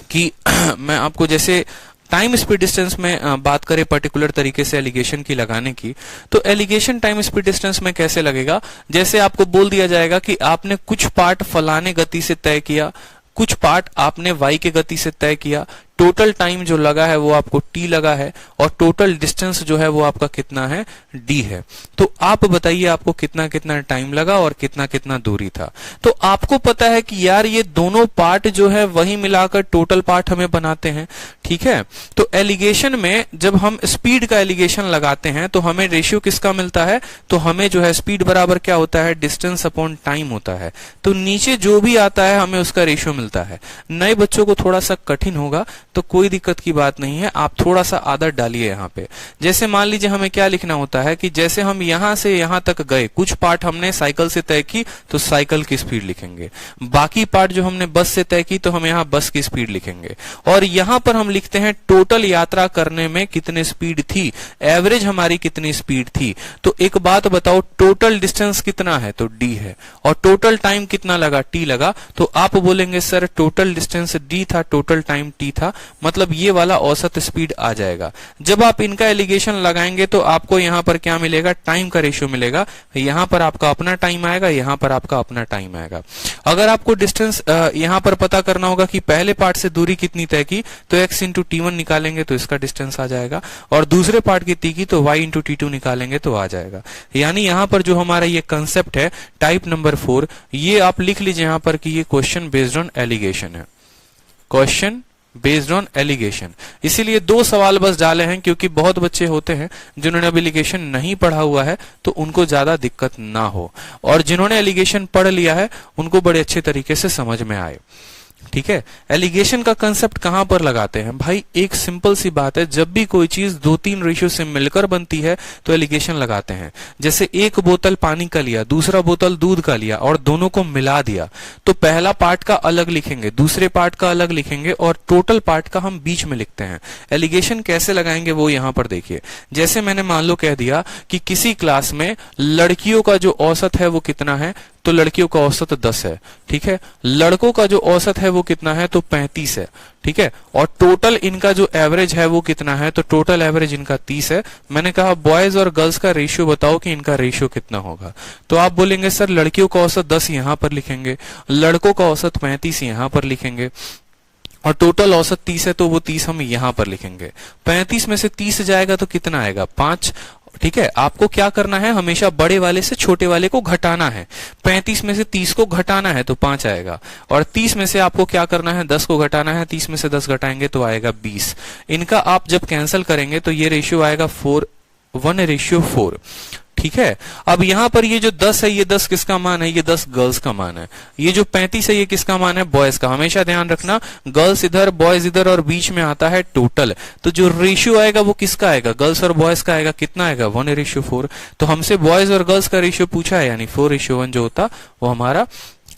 कि मैं आपको जैसे टाइम स्पीड डिस्टेंस में बात करें पर्टिकुलर तरीके से एलिगेशन की लगाने की, तो एलिगेशन टाइम स्पीड डिस्टेंस में कैसे लगेगा, जैसे आपको बोल दिया जाएगा कि आपने कुछ पार्ट फलाने गति से तय किया, कुछ पार्ट आपने y के गति से तय किया, टोटल टाइम जो लगा है वो आपको t लगा है, और टोटल डिस्टेंस जो है वो आपका कितना है, d है। तो आप बताइए आपको कितना कितना टाइम लगा और कितना कितना दूरी था। तो आपको पता है कि यार ये दोनों पार्ट जो है वही मिलाकर टोटल पार्ट हमें बनाते हैं, ठीक है। तो एलिगेशन में जब हम स्पीड का एलिगेशन लगाते हैं तो हमें रेशियो किसका मिलता है, तो हमें जो है स्पीड बराबर क्या होता है, डिस्टेंस अपॉन टाइम होता है। तो नीचे जो भी आता है हमें उसका रेशियो मिलता है। नए बच्चों को थोड़ा सा कठिन होगा, तो कोई दिक्कत की बात नहीं है, आप थोड़ा सा आदत डालिए यहाँ पे। जैसे मान लीजिए हमें क्या लिखना होता है कि जैसे हम यहां से यहां तक गए, कुछ पार्ट हमने साइकिल से तय की तो साइकिल की स्पीड लिखेंगे, बाकी पार्ट जो हमने बस से तय की तो हम यहाँ बस की स्पीड लिखेंगे, और यहां पर हम लिखते हैं टोटल यात्रा करने में कितनी स्पीड थी, एवरेज हमारी कितनी स्पीड थी। तो एक बात बताओ, टोटल डिस्टेंस कितना है तो d है, और टोटल टाइम कितना लगा, t लगा, तो आप बोलेंगे सर टोटल डिस्टेंस d था, टोटल टाइम t था, मतलब ये वाला औसत स्पीड आ जाएगा। जब आप इनका एलिगेशन लगाएंगे तो आपको यहां पर क्या मिलेगा, टाइम का रेशियो मिलेगा। यहां पर आपका अपना टाइम आएगा, यहां पर आपका अपना टाइम आएगा। अगर आपको डिस्टेंस यहां पर पता करना होगा कि पहले पार्ट से दूरी कितनी तय की तो x इंटू t1 निकालेंगे तो इसका डिस्टेंस आ जाएगा, और दूसरे पार्ट की t की तो y इंटू t2 निकालेंगे तो आ जाएगा। यानी यहां पर जो हमारा ये कंसेप्ट है टाइप नंबर 4, ये आप लिख लीजिए यहां पर कि ये क्वेश्चन बेस्ड ऑन एलिगेशन है, क्वेश्चन बेस्ड ऑन एलिगेशन। इसीलिए 2 सवाल बस डाले हैं, क्योंकि बहुत बच्चे होते हैं जिन्होंने अब एलिगेशन नहीं पढ़ा हुआ है तो उनको ज्यादा दिक्कत ना हो, और जिन्होंने एलिगेशन पढ़ लिया है उनको बड़े अच्छे तरीके से समझ में आए। ठीक है, एलिगेशन का कंसेप्ट कहां पर लगाते हैं भाई, एक सिंपल सी बात है, जब भी कोई चीज 2-3 रेशियो से मिलकर बनती है तो एलिगेशन लगाते हैं। जैसे एक बोतल पानी का लिया, दूसरा बोतल दूध का लिया और दोनों को मिला दिया, तो पहला पार्ट का अलग लिखेंगे, दूसरे पार्ट का अलग लिखेंगे, और टोटल पार्ट का हम बीच में लिखते हैं। एलिगेशन कैसे लगाएंगे वो यहां पर देखिए। जैसे मैंने मान लो कह दिया कि किसी क्लास में लड़कियों का जो औसत है वो कितना है, तो लड़कियों का औसत 10 है, ठीक है। लड़कों का जो औसत है वो कितना है, तो 35 है, ठीक है। और टोटल इनका जो एवरेज है वो कितना है, तो टोटल एवरेज इनका 30 है। मैंने कहा बॉयज और गर्ल्स का रेशियो बताओ कि इनका रेशियो कितना होगा, तो आप बोलेंगे सर लड़कियों का औसत 10 यहां पर लिखेंगे, लड़कों का औसत 35 यहां पर लिखेंगे, और टोटल औसत 30 है तो वो 30 हम यहां पर लिखेंगे। 35 में से 30 जाएगा तो कितना आएगा, 5। ठीक है, आपको क्या करना है, हमेशा बड़े वाले से छोटे वाले को घटाना है। 35 में से 30 को घटाना है तो 5 आएगा, और 30 में से आपको क्या करना है, 10 को घटाना है, 30 में से 10 घटाएंगे तो आएगा 20। इनका आप जब कैंसिल करेंगे तो ये रेशियो आएगा 1:4। ठीक है। अब यहां पर ये जो 10 है, ये 10 किसका मान है, ये 10 गर्ल्स का मान है। ये जो 35 है ये किसका मान है, बॉयज का। हमेशा ध्यान रखना, गर्ल्स इधर बॉयज इधर और बीच में आता है टोटल, तो जो रेशियो आएगा वो किसका आएगा, गर्ल्स और बॉयज का आएगा। कितना आएगा, 1:4। तो हमसे बॉयज और गर्ल्स का रेशियो पूछा है, यानी 4:1 जो होता वो हमारा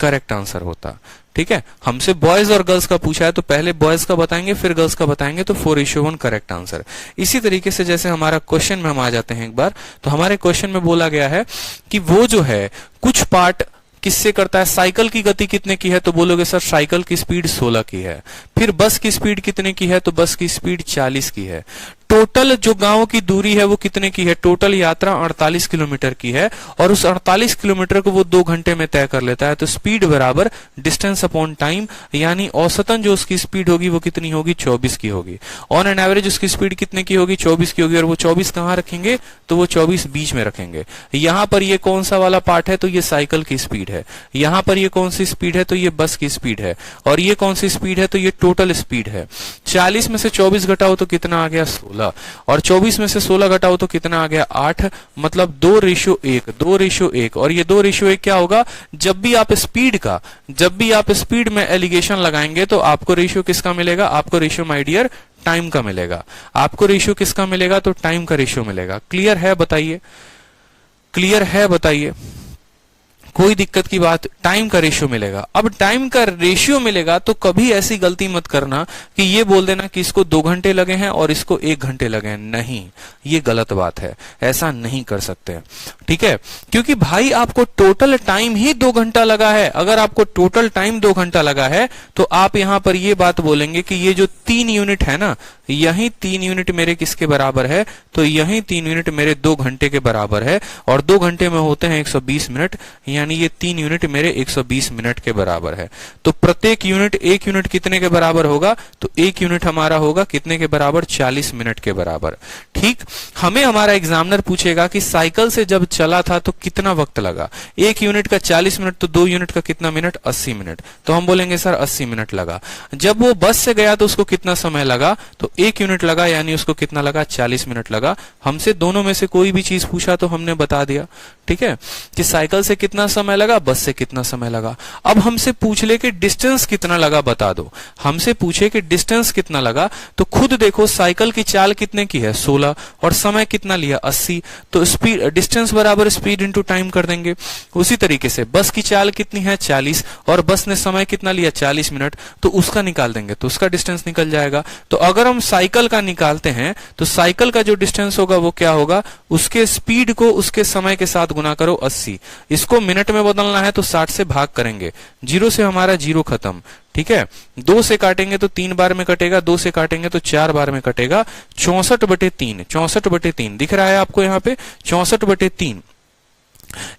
करेक्ट आंसर होता। ठीक है, हमसे बॉयज और गर्ल्स का पूछा है तो पहले बॉयज का बताएंगे फिर गर्ल्स का बताएंगे, तो 4:1 करेक्ट आंसर। इसी तरीके से जैसे हमारा क्वेश्चन में हम आ जाते हैं एक बार, तो हमारे क्वेश्चन में बोला गया है कि वो जो है कुछ पार्ट किससे करता है, साइकिल की गति कितने की है, तो बोलोगे सर साइकिल की स्पीड 16 की है। फिर बस की स्पीड कितने की है, तो बस की स्पीड 40 की है। टोटल जो गांव की दूरी है वो कितने की है, टोटल यात्रा 48 किलोमीटर की है, और उस 48 किलोमीटर को वो 2 घंटे में तय कर लेता है। तो स्पीड बराबर डिस्टेंस अपॉन टाइम, यानी औसतन जो उसकी स्पीड होगी वो कितनी होगी, 24 की होगी। ऑन एन एवरेज उसकी स्पीड कितने की होगी, 24 की होगी। और वो 24 कहां रखेंगे, तो वो 24 बीच में रखेंगे। यहां पर ये कौन सा वाला पार्ट है, तो ये साइकिल की स्पीड है। यहां पर ये कौन सी स्पीड है, तो ये बस की स्पीड है। और ये कौन सी स्पीड है, तो ये टोटल स्पीड है। 40 में से 24 घटाओ तो कितना आ गया, 16। और 24 में से 16 घटाओ तो कितना आ गया, 8। मतलब 2:1। और ये 2:1 क्या होगा, जब भी आप स्पीड में एलिगेशन लगाएंगे तो आपको रेशियो किसका मिलेगा, आपको रेशियो माय डियर टाइम का मिलेगा। आपको रेशियो किसका मिलेगा, तो टाइम का रेशियो मिलेगा। क्लियर है बताइए, क्लियर है बताइए, कोई दिक्कत की बात, टाइम का रेशियो मिलेगा। अब टाइम का रेशियो मिलेगा तो कभी ऐसी गलती मत करना कि ये बोल देना कि इसको 2 घंटे लगे हैं और इसको 1 घंटे लगे हैं। नहीं, ये गलत बात है, ऐसा नहीं कर सकते। ठीक है, क्योंकि भाई आपको टोटल टाइम ही 2 घंटा लगा है। अगर आपको टोटल टाइम 2 घंटा लगा है तो आप यहां पर ये बात बोलेंगे कि ये जो 3 यूनिट है ना, यही 3 यूनिट मेरे किसके बराबर है, तो यही 3 यूनिट मेरे 2 घंटे के बराबर है। और 2 घंटे में होते हैं 120 मिनट, यानी ये 3 यूनिट मेरे 120 मिनट के बराबर है। तो प्रत्येक यूनिट, 1 यूनिट कितने के बराबर होगा, तो 1 यूनिट हमारा होगा कितने के बराबर, 40 मिनट के बराबर। ठीक। हमें हमारा एग्जामिनर पूछेगा कि साइकिल से जब चला था तो कितना वक्त लगा, 1 यूनिट का 40 मिनट, तो 2 यूनिट का कितना मिनट, 80 मिनट। तो हम बोलेंगे सर 80 मिनट लगा। जब वो बस से गया तो उसको कितना समय लगा, तो 1 यूनिट लगा, यानी उसको कितना लगा, 40 मिनट लगा। हमसे दोनों में से कोई भी चीज पूछा तो हमने बता दिया, ठीक है, कि साइकिल से कितना समय लगा, बस से कितना समय लगा। अब हमसे पूछ ले कि डिस्टेंस कितना लगा बता दो। हमसे पूछे कि डिस्टेंस कितना लगा, तो खुद देखो साइकिल की चाल कितने की है, 16, और समय कितना लिया, 80। तो स्पीड, डिस्टेंस बराबर स्पीड इंटू टाइम कर देंगे। उसी तरीके से बस की चाल कितनी है, 40, और बस ने समय कितना लिया, 40 मिनट, तो उसका निकाल देंगे, तो उसका डिस्टेंस निकल जाएगा। तो अगर हम साइकिल का निकालते हैं तो साइकिल का जो डिस्टेंस होगा वो क्या होगा, उसके स्पीड को उसके समय के साथ गुना करो 80। इसको मिनट में बदलना है तो 60 से भाग करेंगे, 0 से हमारा 0 खत्म, ठीक है। 2 से काटेंगे तो 3 बार में कटेगा, 2 से काटेंगे तो 4 बार में कटेगा। 64/3, 64/3 दिख रहा है आपको यहाँ पे, 64/3,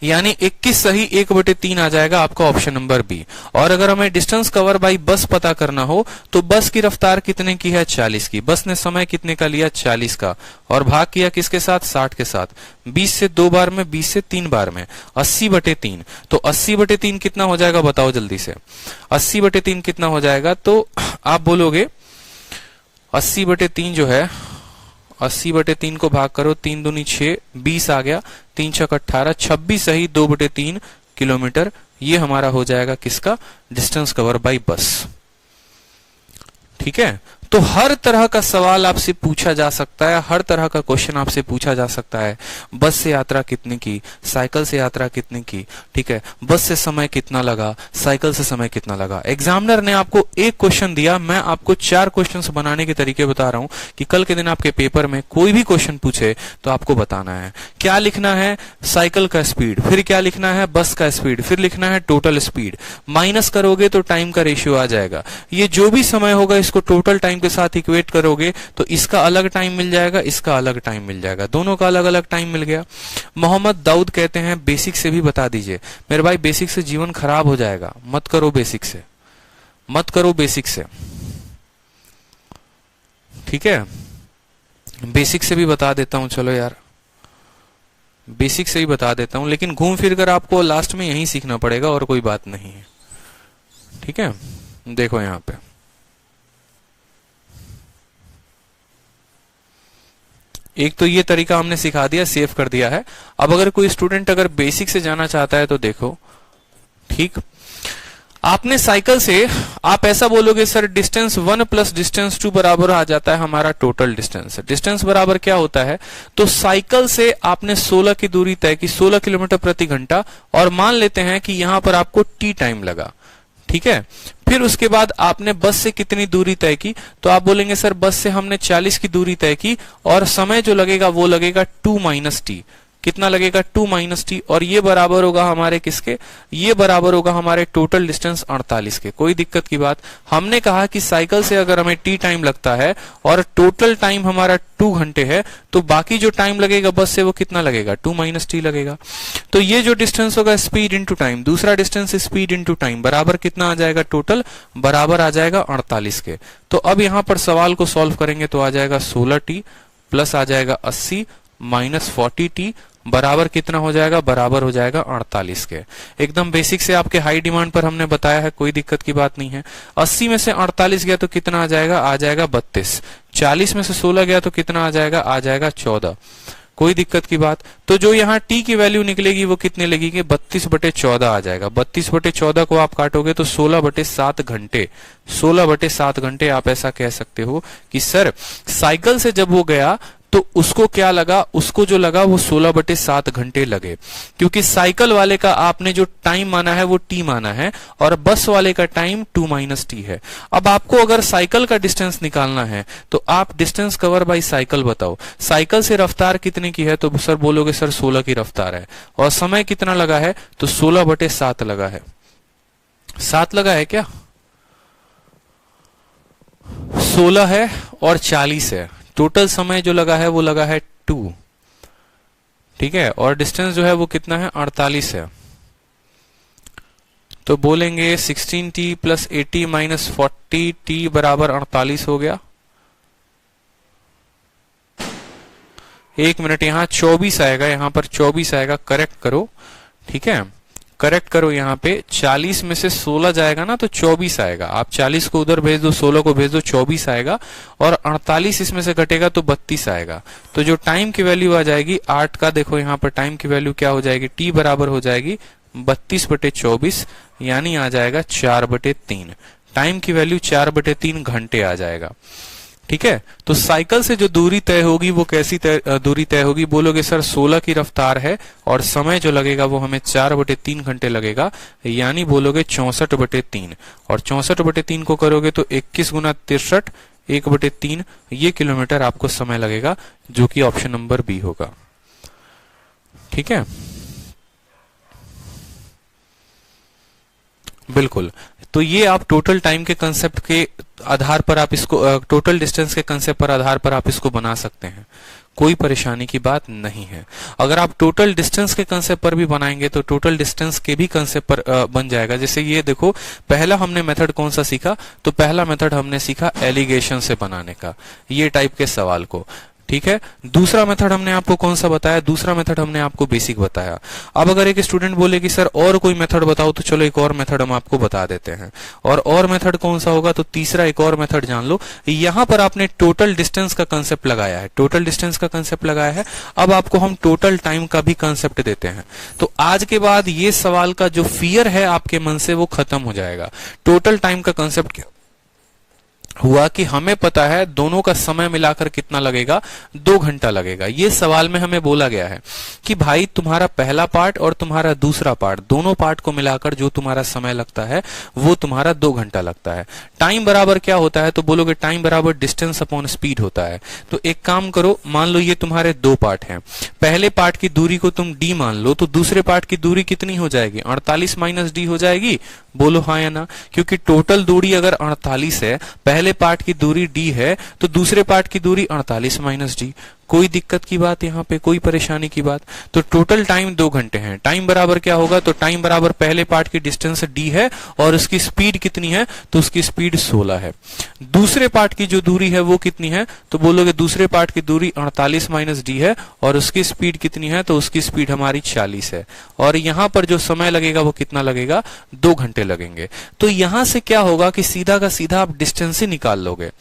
यानी 21 सही 1/3 आ जाएगा आपका ऑप्शन नंबर बी। और अगर हमें डिस्टेंस कवर बाई बस पता करना हो तो बस की रफ्तार कितने की है, 40 की। बस ने समय कितने का लिया, 40 का, और भाग किया किसके साथ, 60 के साथ। 20 से 2 बार में, 20 से 3 बार में, 80/3। तो 80/3 कितना हो जाएगा बताओ जल्दी से, 80/3 कितना हो जाएगा। तो आप बोलोगे 80/3 जो है, 80/3 को भाग करो, 3 दूनी 6, 20 आ गया, 3 छक 18, 26 सही 2/3 किलोमीटर। ये हमारा हो जाएगा किसका, डिस्टेंस कवर बाई बस, ठीक है। तो हर तरह का सवाल आपसे पूछा जा सकता है, हर तरह का क्वेश्चन आपसे पूछा जा सकता है। बस से यात्रा कितने की, साइकिल से यात्रा कितने की, ठीक है, बस से समय कितना लगा, साइकिल से समय कितना लगा। एग्जामिनर ने आपको एक क्वेश्चन दिया, मैं आपको 4 क्वेश्चंस बनाने के तरीके बता रहा हूं कि कल के दिन आपके पेपर में कोई भी क्वेश्चन पूछे तो आपको बताना है। क्या लिखना है, साइकिल का स्पीड, फिर क्या लिखना है, बस का स्पीड, फिर लिखना है टोटल स्पीड, माइनस करोगे तो टाइम का रेशियो आ जाएगा। ये जो भी समय होगा इसको टोटल टाइम के साथ इक्वेट करोगे तो इसका अलग टाइम मिल जाएगा, इसका अलग टाइम मिल जाएगा, दोनों का अलग अलग टाइम मिल गया। मोहम्मद दाऊद कहते हैं बेसिक से भी बता दीजिए। मेरे भाई बेसिक से जीवन खराब हो जाएगा, मत करो बेसिक से, मत करो बेसिक से, ठीक है। बेसिक से भी बता देता हूं, चलो यार बेसिक से ही बता देता हूं, लेकिन घूम फिर कर आपको लास्ट में यही सीखना पड़ेगा और कोई बात नहीं है, ठीक है। देखो यहां पे एक तो ये तरीका हमने सिखा दिया, सेव कर दिया है। अब अगर कोई स्टूडेंट अगर बेसिक से जाना चाहता है तो देखो, ठीक, आपने साइकिल से, आप ऐसा बोलोगे सर डिस्टेंस 1 प्लस डिस्टेंस 2 बराबर आ जाता है हमारा टोटल डिस्टेंस। डिस्टेंस बराबर क्या होता है, तो साइकिल से आपने 16 की दूरी तय की, 16 किलोमीटर प्रति घंटा, और मान लेते हैं कि यहां पर आपको टी टाइम लगा, ठीक है। फिर उसके बाद आपने बस से कितनी दूरी तय की, तो आप बोलेंगे सर बस से हमने 40 की दूरी तय की, और समय जो लगेगा वो लगेगा 2 माइनस टी। कितना लगेगा, 2 माइनस टी, और ये बराबर होगा हमारे किसके, ये बराबर होगा हमारे टोटल डिस्टेंस 48 के। कोई दिक्कत की बात, हमने कहा कि साइकिल से अगर हमें टी टाइम लगता है और टोटल टाइम हमारा 2 घंटे है, तो बाकी जो टाइम लगेगा बस से वो कितना लगेगा, 2 माइनस टी लगेगा। तो ये जो डिस्टेंस होगा स्पीड इंटू टाइम, दूसरा डिस्टेंस स्पीड इंटू टाइम, बराबर कितना आ जाएगा, टोटल बराबर आ जाएगा 48 के। तो अब यहां पर सवाल को सॉल्व करेंगे तो आ जाएगा 16t प्लस आ जाएगा 80 माइनस 40t बराबर कितना हो जाएगा, बराबर हो जाएगा 48 के। एकदम बेसिक से आपके हाई डिमांड पर हमने बताया है, कोई दिक्कत की बात नहीं है। 80 में से 48 गया तो कितना आ जाएगा, आ जाएगा 32। 40 में से 16 गया तो कितना आ जाएगा, आ जाएगा 14। कोई दिक्कत की बात, तो जो यहाँ t की वैल्यू निकलेगी वो कितने लगेगी, 32/14 आ जाएगा। 32/14 को आप काटोगे तो 16/7 घंटे, 16/7 घंटे आप ऐसा कह सकते हो कि सर साइकिल से जब वो गया तो उसको क्या लगा, उसको जो लगा वो 16/7 घंटे लगे, क्योंकि साइकिल वाले का आपने जो टाइम माना है वो टी माना है और बस वाले का टाइम 2 माइनस टी है। अब आपको अगर साइकिल का डिस्टेंस निकालना है तो आप डिस्टेंस कवर बाई साइकिल बताओ। साइकिल से रफ्तार कितने की है, तो सर बोलोगे सर 16 की रफ्तार है, और समय कितना लगा है, तो 16/7 लगा है। 7 लगा है क्या, 16 है और 40 है, टोटल समय जो लगा है वो लगा है 2, ठीक है, और डिस्टेंस जो है वो कितना है, 48 है। तो बोलेंगे 16t प्लस 80 माइनस 40t बराबर 48 हो गया। 1 मिनट, यहाँ 24 आएगा, यहाँ पर 24 आएगा, करेक्ट करो, ठीक है, करेक्ट करो। यहाँ पे 40 में से 16 जाएगा ना तो 24 आएगा। आप 40 को उधर भेज दो, 16 को भेज दो, 24 आएगा, और 48 इसमें से घटेगा तो 32 आएगा। तो जो टाइम की वैल्यू आ जाएगी 8 का, देखो यहाँ पर टाइम की वैल्यू क्या हो जाएगी, टी बराबर हो जाएगी 32/24, यानी आ जाएगा 4/3। टाइम की वैल्यू 4/3 घंटे आ जाएगा, ठीक है। तो साइकिल से जो दूरी तय होगी वो कैसी दूरी तय होगी, बोलोगे सर 16 की रफ्तार है और समय जो लगेगा वो हमें 4/3 घंटे लगेगा, यानी बोलोगे 64/3, और 64/3 को करोगे तो 21 गुना 63, 1/3, ये किलोमीटर आपको समय लगेगा, जो कि ऑप्शन नंबर बी होगा, ठीक है, बिल्कुल। तो ये आप टोटल टाइम के कंसेप्ट के आधार पर आप इसको, टोटल डिस्टेंस के कंसेप्ट पर आधार पर आप इसको बना सकते हैं, कोई परेशानी की बात नहीं है। अगर आप टोटल डिस्टेंस के कंसेप्ट पर भी बनाएंगे तो टोटल डिस्टेंस के भी कंसेप्ट पर बन जाएगा। जैसे ये देखो, पहला हमने मेथड कौन सा सीखा, तो पहला मेथड हमने सीखा एलिगेशन से बनाने का, ये टाइप के सवाल को, ठीक है। दूसरा मेथड हमने आपको कौन सा बताया, दूसरा मेथड हमने आपको बेसिक बताया। अब अगर एक स्टूडेंट बोले कि सर और कोई मेथड बताओ, तो चलो एक और मेथड हम आपको बता देते हैं। और मेथड कौन सा होगा, तो तीसरा एक और मेथड जान लो। यहां पर आपने टोटल डिस्टेंस का कंसेप्ट लगाया है, टोटल डिस्टेंस का कंसेप्ट लगाया है। अब आपको हम टोटल टाइम का भी कंसेप्ट देते हैं। तो आज के बाद ये सवाल का जो फियर है आपके मन से वो खत्म हो जाएगा। टोटल टाइम का कंसेप्ट क्या हुआ कि हमें पता है दोनों का समय मिलाकर कितना लगेगा, 2 घंटा लगेगा। ये सवाल में हमें बोला गया है कि भाई तुम्हारा पहला पार्ट और तुम्हारा दूसरा पार्ट, दोनों पार्ट को मिलाकर जो तुम्हारा समय लगता है वो तुम्हारा 2 घंटा लगता है। टाइम बराबर क्या होता है, तो बोलोगे टाइम बराबर डिस्टेंस अपॉन स्पीड होता है। तो एक काम करो, मान लो ये तुम्हारे 2 पार्ट हैं, पहले पार्ट की दूरी को तुम डी मान लो, तो दूसरे पार्ट की दूरी कितनी हो जाएगी, 48 माइनस डी हो जाएगी। बोलो हाँ या ना, क्योंकि टोटल दूरी अगर 48 है, पहले पार्ट की दूरी d है, तो दूसरे पार्ट की दूरी 48 माइनस डी। कोई दिक्कत की बात यहाँ पे, कोई परेशानी की बात। तो टोटल टाइम 2 घंटे हैं। टाइम बराबर क्या होगा, तो टाइम बराबर पहले पार्ट की डिस्टेंस d है और उसकी स्पीड कितनी है, तो उसकी स्पीड 16 है। दूसरे पार्ट की जो दूरी है वो कितनी है, तो बोलोगे दूसरे पार्ट की दूरी 48 माइनस डी है और उसकी स्पीड कितनी है, तो उसकी स्पीड हमारी 40 है। और यहां पर जो समय लगेगा वो कितना लगेगा, 2 घंटे लगेंगे। तो यहां से क्या होगा कि सीधा का सीधा आप डिस्टेंस ही निकाल लोगे।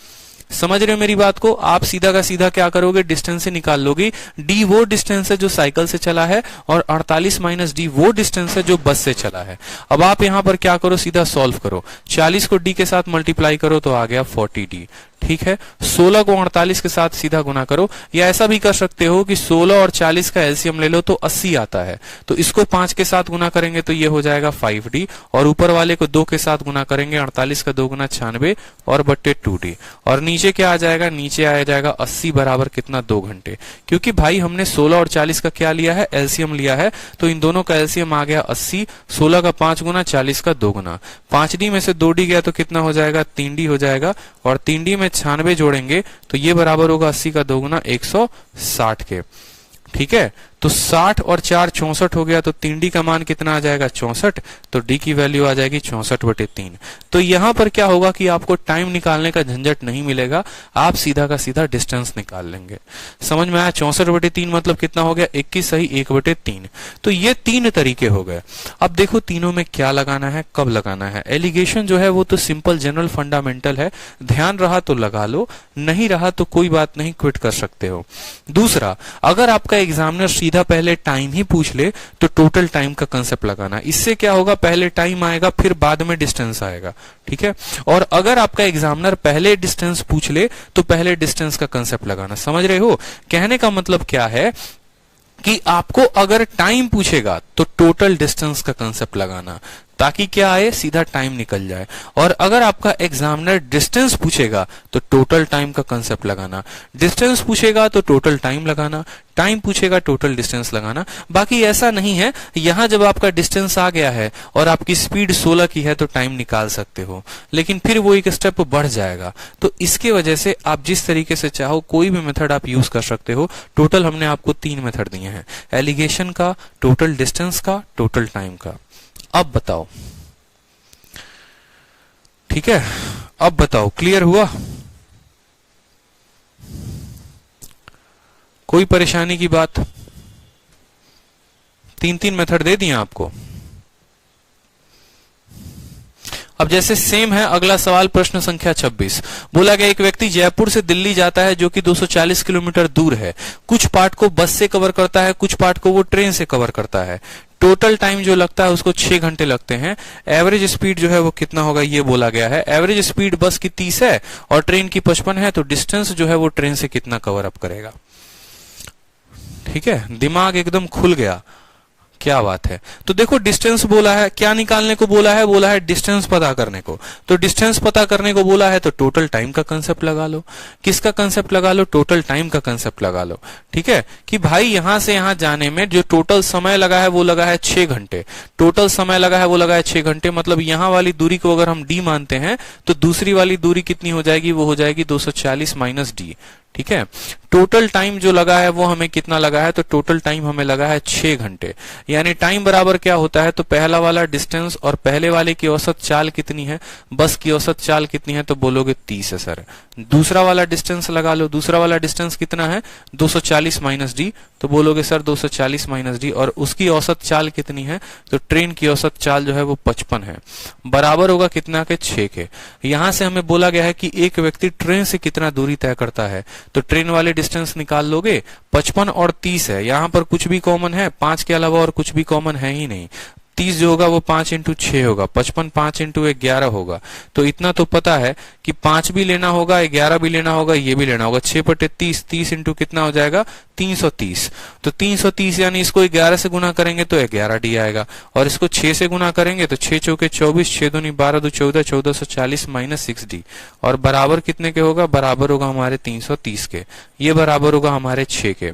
समझ रहे हो मेरी बात को, आप सीधा का सीधा क्या करोगे, डिस्टेंस से निकाल लोगे। डी वो डिस्टेंस है जो साइकिल से चला है और 48 माइनस डी वो डिस्टेंस है जो बस से चला है। अब आप यहां पर क्या करो, सीधा सॉल्व करो, 40 को डी के साथ मल्टीप्लाई करो तो आ गया 40d, ठीक है। 16 को 48 के साथ सीधा गुना करो, या ऐसा भी कर सकते हो कि 16 और 40 का एलसीएम ले लो तो 80 आता है, तो इसको 5 के साथ गुना करेंगे तो ये हो जाएगा 5d, और ऊपर वाले को 2 के साथ गुना करेंगे, 48 का 2 गुना 96 और बट्टे 2d, और नीचे क्या आ जाएगा, नीचे आ जाएगा 80 बराबर कितना, 2 घंटे। क्योंकि भाई हमने 16 और 40 का क्या लिया है, एलसीएम लिया है, तो इन दोनों का एलसीएम आ गया 80। 16 का 5 गुना, 40 का 2 गुना, 5d में से 2d गया तो कितना हो जाएगा, 3d हो जाएगा, और 3d में 96 जोड़ेंगे तो ये बराबर होगा 80 का 2 गुना 160 के, ठीक है। तो 60 और 4 64 हो गया, तो 3d का मान कितना आ जाएगा, 64, तो d की वैल्यू आ जाएगी 64/3। तो यहां पर क्या होगा कि आपको टाइम निकालने का झंझट नहीं मिलेगा, आप सीधा का सीधा डिस्टेंस निकाल लेंगे। समझ में आया, 64/3 मतलब कितना हो गया, 21 सही 1/3। तो ये 3 तरीके हो गए। अब देखो तीनों में क्या लगाना है, कब लगाना है। एलिगेशन जो है वो तो सिंपल जनरल फंडामेंटल है, ध्यान रहा तो लगा लो, नहीं रहा तो कोई बात नहीं, क्विट कर सकते हो। दूसरा, अगर आपका एग्जामिनर सीधा पहले टाइम ही पूछ ले तो टोटल टाइम का कंसेप्ट लगाना। इससे क्या होगा, पहले टाइम आएगा फिर बाद में डिस्टेंस आएगा, ठीक है। और अगर आपका एग्जामिनर पहले डिस्टेंस पूछ ले तो पहले डिस्टेंस का कंसेप्ट लगाना। समझ रहे हो, कहने का मतलब क्या है कि आपको अगर टाइम पूछेगा तो टोटल डिस्टेंस का कंसेप्ट लगाना, ताकि क्या आए, सीधा टाइम निकल जाए। और अगर आपका एग्जामिनर डिस्टेंस पूछेगा तो टोटल टाइम का कंसेप्ट लगाना, डिस्टेंस पूछेगा तो टोटल टाइम लगाना, टाइम पूछेगा टोटल डिस्टेंस लगाना। बाकी ऐसा नहीं है, यहां जब आपका डिस्टेंस आ गया है और आपकी स्पीड 16 की है तो टाइम निकाल सकते हो, लेकिन फिर वो एक स्टेप बढ़ जाएगा। तो इसके वजह से आप जिस तरीके से चाहो कोई भी मेथड आप यूज कर सकते हो। टोटल हमने आपको 3 मेथड दिए हैं, एलिगेशन का, टोटल डिस्टेंस का, टोटल टाइम का। अब बताओ, ठीक है, अब बताओ क्लियर हुआ। कोई परेशानी की बात? 3 मेथड दे दिए आपको। अब जैसे सेम है अगला सवाल, प्रश्न संख्या 26। बोला गया एक व्यक्ति जयपुर से दिल्ली जाता है जो कि 240 किलोमीटर दूर है। कुछ पार्ट को बस से कवर करता है, कुछ पार्ट को वो ट्रेन से कवर करता है। टोटल टाइम जो लगता है उसको 6 घंटे लगते हैं। एवरेज स्पीड जो है वो कितना होगा ये बोला गया है। एवरेज स्पीड बस की 30 है और ट्रेन की 55 है, तो डिस्टेंस जो है वो ट्रेन से कितना कवर अप करेगा। ठीक है, दिमाग एकदम खुल गया, क्या बात है। तो देखो डिस्टेंस बोला है, क्या निकालने को बोला है? बोला है डिस्टेंस पता करने को। तो डिस्टेंस पता करने को बोला है तो टोटल टाइम का कंसेप्ट लगा लो। किसका कंसेप्ट लगा लो? टोटल टाइम का कंसेप्ट लगा लो। ठीक है, कि भाई यहां से यहां जाने में जो टोटल समय लगा है वो लगा है 6 घंटे। टोटल समय लगा है वो लगा है 6 घंटे, मतलब यहां वाली दूरी को अगर हम डी मानते हैं तो दूसरी वाली दूरी कितनी हो जाएगी? वो हो जाएगी 240 माइनस डी। ठीक है, टोटल टाइम जो लगा है वो हमें कितना लगा है? तो टोटल टाइम हमें लगा है 6 घंटे। यानी टाइम बराबर क्या होता है? तो पहला वाला डिस्टेंस और पहले वाले की औसत चाल कितनी है? बस की औसत चाल कितनी है? तो बोलोगे 30 है सर। दूसरा वाला डिस्टेंस लगा लो। दूसरा वाला डिस्टेंस कितना है? 240 माइनस डी। तो बोलोगे सर 240 माइनस डी। और उसकी औसत चाल कितनी है? तो ट्रेन की औसत चाल जो है वो 55 है। बराबर होगा कितना के? 6 के। यहां से हमें बोला गया है कि एक व्यक्ति ट्रेन से कितना दूरी तय करता है, तो ट्रेन वाले डिस्टेंस निकाल लोगे। 55 और 30 है, यहां पर कुछ भी कॉमन है? 5 के अलावा और कुछ भी कॉमन है ही नहीं। 30 जो होगा वो 5 इंटू 6 होगा, 55 5 इंटू 11 होगा। तो इतना तो पता है कि 5 भी लेना होगा, 11 भी लेना होगा, ये भी लेना होगा। 6 बटे 30, 30 इंटू कितना हो जाएगा? 330। तो 330 यानी इसको 11 से गुना करेंगे तो 11 डी आएगा, और इसको 6 से गुना करेंगे तो 6 चौके 24, 6 दूनी 12, 2 14, 1440 माइनस 6 डी। और बराबर कितने के होगा? बराबर होगा हमारे 330 के। ये बराबर होगा हमारे 6 के।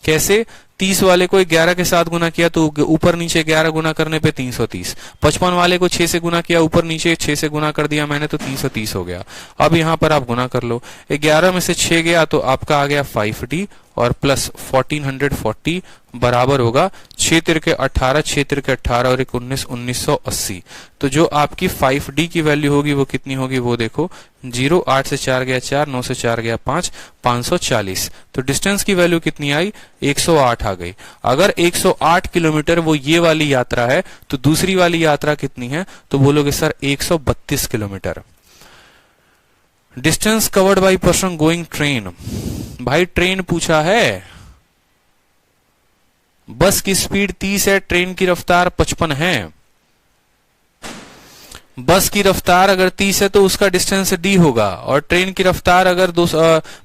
कैसे? 30 वाले को 11 के साथ गुना किया तो ऊपर नीचे 11 गुना करने पे 330। 55 वाले को 6 से गुना किया, ऊपर नीचे 6 से गुना कर दिया मैंने, तो 330 हो गया। अब यहां पर आप गुना कर लो। 11 में से 6 गया तो आपका आ गया 5D और प्लस 1440 बराबर होगा 6 तिरके 18, 6 तिरके 18 और 19, 1980। तो जो आपकी 5D की वैल्यू होगी वो कितनी होगी? वो देखो 0, 8 से 4 गया 4, 9 से 4 गया 5, 540। तो डिस्टेंस की वैल्यू कितनी आई? 108 आ गई। अगर 108 किलोमीटर वो ये वाली यात्रा है तो दूसरी वाली यात्रा कितनी है? तो बोलोगे sir 132 kilometre. Distance covered by person going train. भाई ट्रेन पूछा है, बस की स्पीड 30 है, ट्रेन की रफ्तार 55 है। बस की रफ्तार अगर 30 है तो उसका डिस्टेंस डी होगा, और ट्रेन की रफ्तार अगर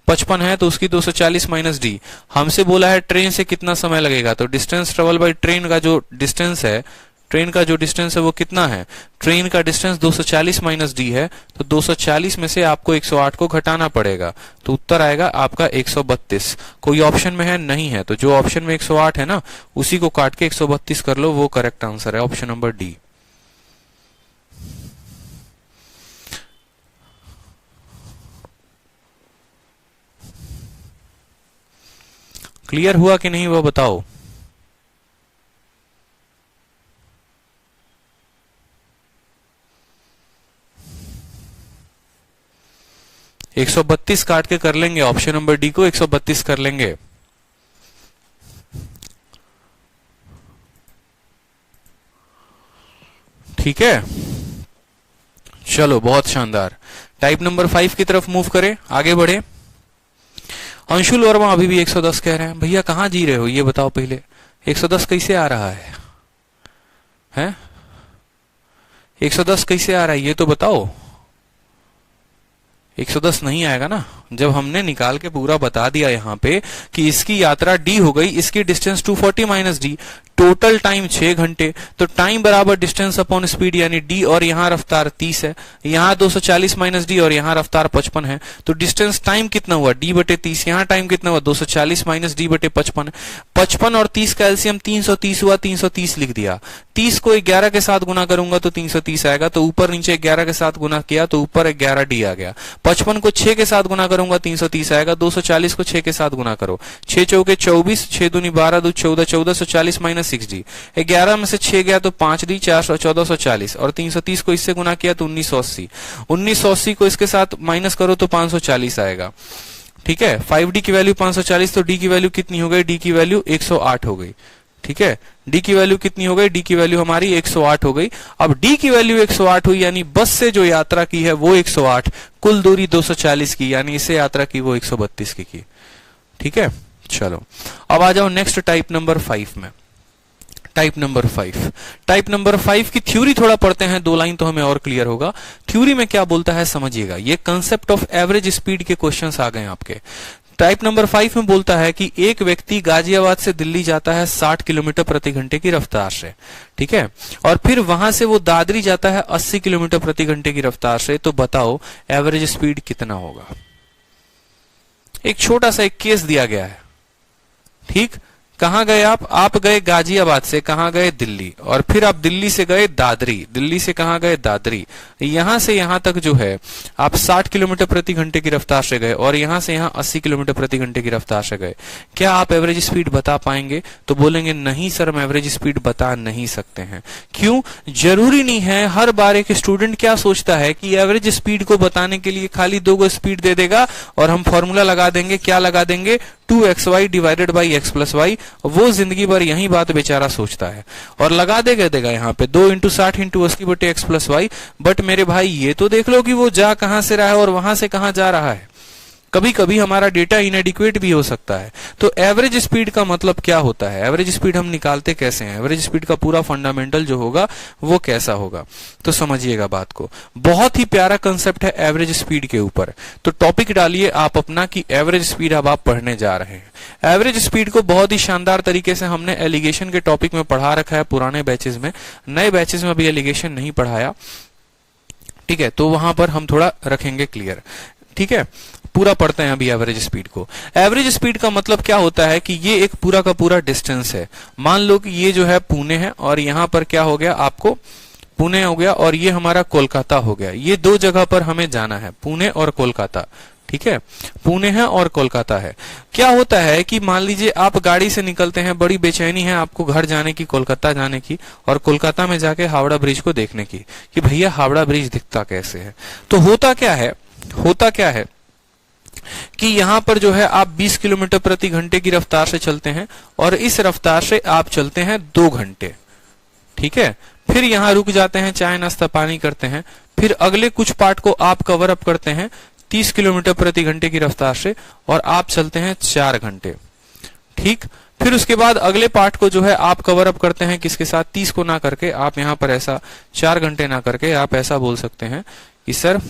55 है तो उसकी 240 माइनस डी। हमसे बोला है ट्रेन से कितना समय लगेगा, तो डिस्टेंस ट्रेवल बाई ट्रेन का जो डिस्टेंस है, ट्रेन का जो डिस्टेंस है वो कितना है? ट्रेन का डिस्टेंस 240 माइनस डी है, तो 240 में से आपको 108 को घटाना पड़ेगा, तो उत्तर आएगा आपका 132। कोई ऑप्शन में है? नहीं है। तो जो ऑप्शन में 108 है ना, उसी को काट के 132 कर लो, वो करेक्ट आंसर है, ऑप्शन नंबर डी। क्लियर हुआ कि नहीं वो बताओ। 132 काट के कर लेंगे, ऑप्शन नंबर डी को 132 कर लेंगे। ठीक है, चलो बहुत शानदार। टाइप नंबर 5 की तरफ मूव करें, आगे बढ़े। अंशुल वर्मा अभी भी 110 कह रहे हैं। भैया कहां जी रहे हो ये बताओ पहले, 110 कैसे आ रहा है? हैं 110 कैसे आ रहा है ये तो बताओ। 110 नहीं आएगा ना, जब हमने निकाल के पूरा बता दिया यहाँ पे कि इसकी यात्रा डी हो गई, इसकी distance 240 minus D, total time 6 घंटे, तो टाइम बराबर डिस्टेंस अपॉन स्पीड यानी डी, और यहाँ रफ्तार 30 है, यहाँ 240 माइनस डी और यहाँ रफ्तार 55 है, तो डिस्टेंस टाइम कितना हुआ? डी बटे 30। यहाँ टाइम कितना हुआ? 240 माइनस डी बटे 55। 55 और 30 का एलसीएम 330 हुआ, 330 लिख दिया। 30 को 11 के साथ गुना करूंगा तो 330 आएगा, तो ऊपर नीचे 11 के साथ गुना किया तो ऊपर 11 डी आ गया। 55 को 6 के साथ गुना करूंगा 330 आएगा, 240 को 6 के साथ गुना करो, 6 चौके 24, 6 दूनी 12, 2 14, 1440 माइनस 6D। 11 में से 6 गया तो 5D, 1440, और 330 को इससे गुना किया तो 1980। 1980 को इसके साथ माइनस करो तो 540 आएगा। ठीक है, 5d की वैल्यू 540, तो d की वैल्यू कितनी हो गई, d की वैल्यू 108 हो गई। ठीक है, d की वैल्यू कितनी हो गई, d की वैल्यू हमारी 108 हो गई। अब d की वैल्यू 108 हुई, यानी बस से जो यात्रा की है वो 108, कुल दूरी 240 की, यानी इससे यात्रा की वो 132 की। ठीक है, चलो अब आ जाओ नेक्स्ट टाइप नंबर 5 में। टाइप नंबर 5 की थ्योरी थोड़ा पढ़ते हैं, 2 लाइन तो हमें और क्लियर होगा। थ्योरी में क्या बोलता है समझिएगा, ये कंसेप्ट ऑफ एवरेज स्पीड के क्वेश्चंस आ गए आपके। टाइप नंबर 5 में बोलता है कि एक व्यक्ति गाजियाबाद से दिल्ली जाता है 60 किलोमीटर प्रति घंटे की रफ्तार से, ठीक है, और फिर वहां से वो दादरी जाता है 80 किलोमीटर प्रति घंटे की रफ्तार से, तो बताओ एवरेज स्पीड कितना होगा। एक छोटा सा एक केस दिया गया है, ठीक, कहां गए आप गए गाजियाबाद से, कहां गए, दिल्ली, और फिर आप दिल्ली से गए दादरी, दिल्ली से कहां गए, दादरी, यहां से यहां तक जो है आप 60 किलोमीटर प्रति घंटे की रफ्तार से गए, और यहां से यहां 80 किलोमीटर प्रति घंटे की रफ्तार से गए। क्या आप एवरेज स्पीड बता पाएंगे? तो बोलेंगे नहीं सर, हम एवरेज स्पीड बता नहीं सकते हैं। क्यों? जरूरी नहीं है। हर बार एक स्टूडेंट क्या सोचता है कि एवरेज स्पीड को बताने के लिए खाली 2 गो स्पीड दे देगा और हम फॉर्मूला लगा देंगे। क्या लगा देंगे? 2xy divided by x plus y. वो जिंदगी भर यही बात बेचारा सोचता है और लगा देगा यहाँ पे 2 × 60 × 80 बटे x प्लस वाई। बट मेरे भाई ये तो देख लो कि वो जा कहां से रहा है और वहां से कहां जा रहा है। कभी कभी हमारा डेटा इनएडिक्वेट भी हो सकता है। तो एवरेज स्पीड का मतलब क्या होता है, एवरेज स्पीड हम निकालते कैसे हैं, एवरेज स्पीड का पूरा फंडामेंटल जो होगा वो कैसा होगा, तो समझिएगा बात को। बहुत ही प्यारा कंसेप्ट है एवरेज स्पीड के ऊपर। तो टॉपिक डालिए आप अपना कि एवरेज स्पीड अब आप पढ़ने जा रहे हैं। एवरेज स्पीड को बहुत ही शानदार तरीके से हमने एलिगेशन के टॉपिक में पढ़ा रखा है पुराने बैचेस में। नए बैचेस में अभी एलिगेशन नहीं पढ़ाया, ठीक है, तो वहां पर हम थोड़ा रखेंगे क्लियर। ठीक है, पूरा पढ़ते हैं अभी एवरेज स्पीड को। एवरेज स्पीड का मतलब क्या होता है कि ये एक पूरा का पूरा डिस्टेंस है। मान लो कि ये जो है पुणे है और यहां पर क्या हो गया, आपको पुणे हो गया और ये हमारा कोलकाता हो गया। ये 2 जगह पर हमें जाना है, पुणे और कोलकाता। ठीक है, पुणे है और कोलकाता है। क्या होता है कि मान लीजिए आप गाड़ी से निकलते हैं, बड़ी बेचैनी है आपको घर जाने की, कोलकाता जाने की, और कोलकाता में जाके हावड़ा ब्रिज को देखने की कि भैया हावड़ा ब्रिज दिखता कैसे है। तो होता क्या है कि यहां पर जो है आप 20 किलोमीटर प्रति घंटे की रफ्तार से चलते हैं और इस रफ्तार से आप चलते हैं 2 घंटे। ठीक है, फिर यहां रुक जाते हैं, चाय नाश्ता पानी करते हैं, फिर अगले कुछ पार्ट को आप कवर अप करते हैं 30 किलोमीटर प्रति घंटे की रफ्तार से और आप चलते हैं 4 घंटे। ठीक, फिर उसके बाद अगले पार्ट को जो है आप कवर अप करते हैं किसके साथ, 30 को ना करके आप यहां पर ऐसा 4 घंटे ना करके आप ऐसा बोल सकते हैं कि सर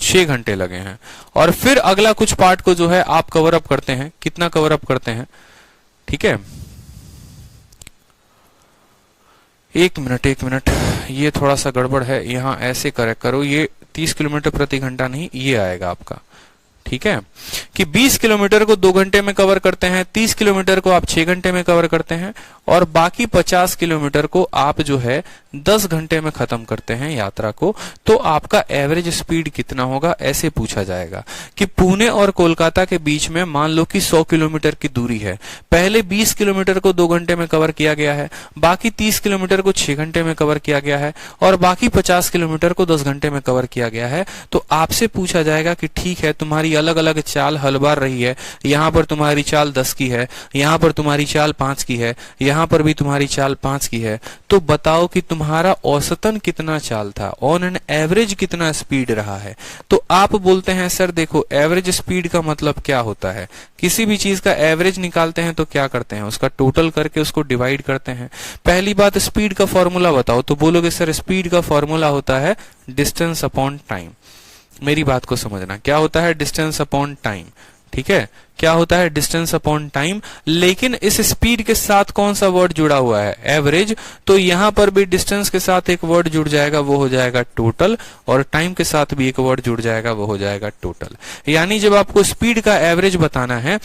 6 घंटे लगे हैं। और फिर अगला कुछ पार्ट को जो है आप कवर अप करते हैं, कितना कवर अप करते हैं, ठीक है, एक मिनट, ये थोड़ा सा गड़बड़ है, यहां ऐसे करेक्ट करो, ये 30 किलोमीटर प्रति घंटा नहीं, ये आएगा आपका। ठीक है, कि 20 किलोमीटर को 2 घंटे में कवर करते हैं, 30 किलोमीटर को आप 6 घंटे में कवर करते हैं और बाकी 50 किलोमीटर को आप जो है 10 घंटे में खत्म करते हैं यात्रा को। तो आपका एवरेज स्पीड कितना होगा, ऐसे पूछा जाएगा कि पुणे और कोलकाता के बीच में मान लो कि 100 किलोमीटर की दूरी है। पहले 20 किलोमीटर को 2 घंटे में कवर किया गया है, बाकी 30 किलोमीटर को 6 घंटे में कवर किया गया है और बाकी 50 किलोमीटर को 10 घंटे में कवर किया गया है। तो आपसे पूछा जाएगा कि ठीक है, तुम्हारी अलग अलग चाल हल बार रही है, यहां पर तुम्हारी चाल 10 की है, यहां पर तुम्हारी चाल 5 की है, यहां पर भी तुम्हारी चाल 5 की है, तो बताओ कि तुम्हारा औसतन कितना चाल था, ऑन एन एवरेज कितना स्पीड रहा है। तो आप बोलते हैं सर देखो एवरेज स्पीड का मतलब क्या होता है, किसी भी चीज का एवरेज निकालते हैं तो क्या करते हैं, उसका टोटल करके उसको डिवाइड करते हैं। पहली बात स्पीड का फॉर्मूला बताओ, तो बोलोगे सर स्पीड का फॉर्मूला होता है डिस्टेंस अपॉन टाइम। मेरी बात को समझना, क्या होता है डिस्टेंस अपॉन टाइम। ठीक है, क्या होता है डिस्टेंस अपॉन टाइम। लेकिन इस स्पीड के साथ कौन सा वर्ड जुड़ा हुआ है, एवरेज। तो यहां पर भी डिस्टेंस के साथ एक वर्ड जुड़ जाएगा, वो हो जाएगा टोटल, और टाइम के साथ भी एक वर्ड जुड़ जाएगा, वो हो जाएगा टोटल। यानी जब आपको स्पीड का एवरेज बताना है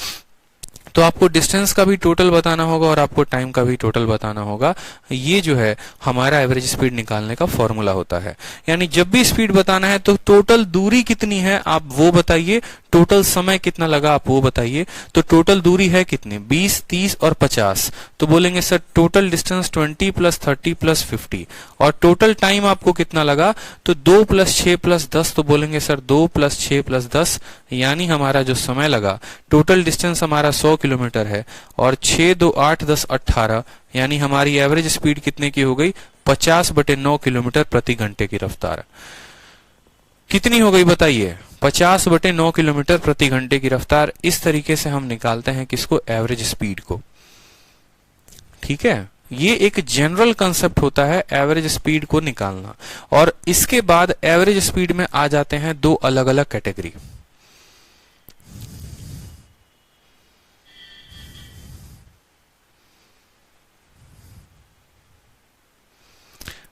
तो आपको डिस्टेंस का भी टोटल बताना होगा और आपको टाइम का भी टोटल बताना होगा। ये जो है हमारा एवरेज स्पीड निकालने का फॉर्मूला होता है। यानी जब भी स्पीड बताना है तो टोटल दूरी कितनी है आप वो बताइए, टोटल समय कितना लगा आप वो बताइए। तो टोटल दूरी है कितनी, 20, 30 और 50। तो बोलेंगे सर टोटल डिस्टेंस 20 + 30 + 50। और टोटल टाइम आपको कितना लगा, तो 2 + 6 + 10। तो बोलेंगे सर 2 + 6 + 10, यानी हमारा जो समय लगा, टोटल डिस्टेंस हमारा 100 किलोमीटर है और 6, 2, 8, 10, 18, यानी हमारी एवरेज स्पीड कितने की हो गई, 50/9 किलोमीटर प्रति घंटे की रफ्तार। कितनी हो गई बताइए, 50/9 किलोमीटर प्रति घंटे की रफ्तार। इस तरीके से हम निकालते हैं किसको, एवरेज स्पीड को। ठीक है, ये एक जनरल कंसेप्ट होता है एवरेज स्पीड को निकालना। और इसके बाद एवरेज स्पीड में आ जाते हैं दो अलग अलग कैटेगरी।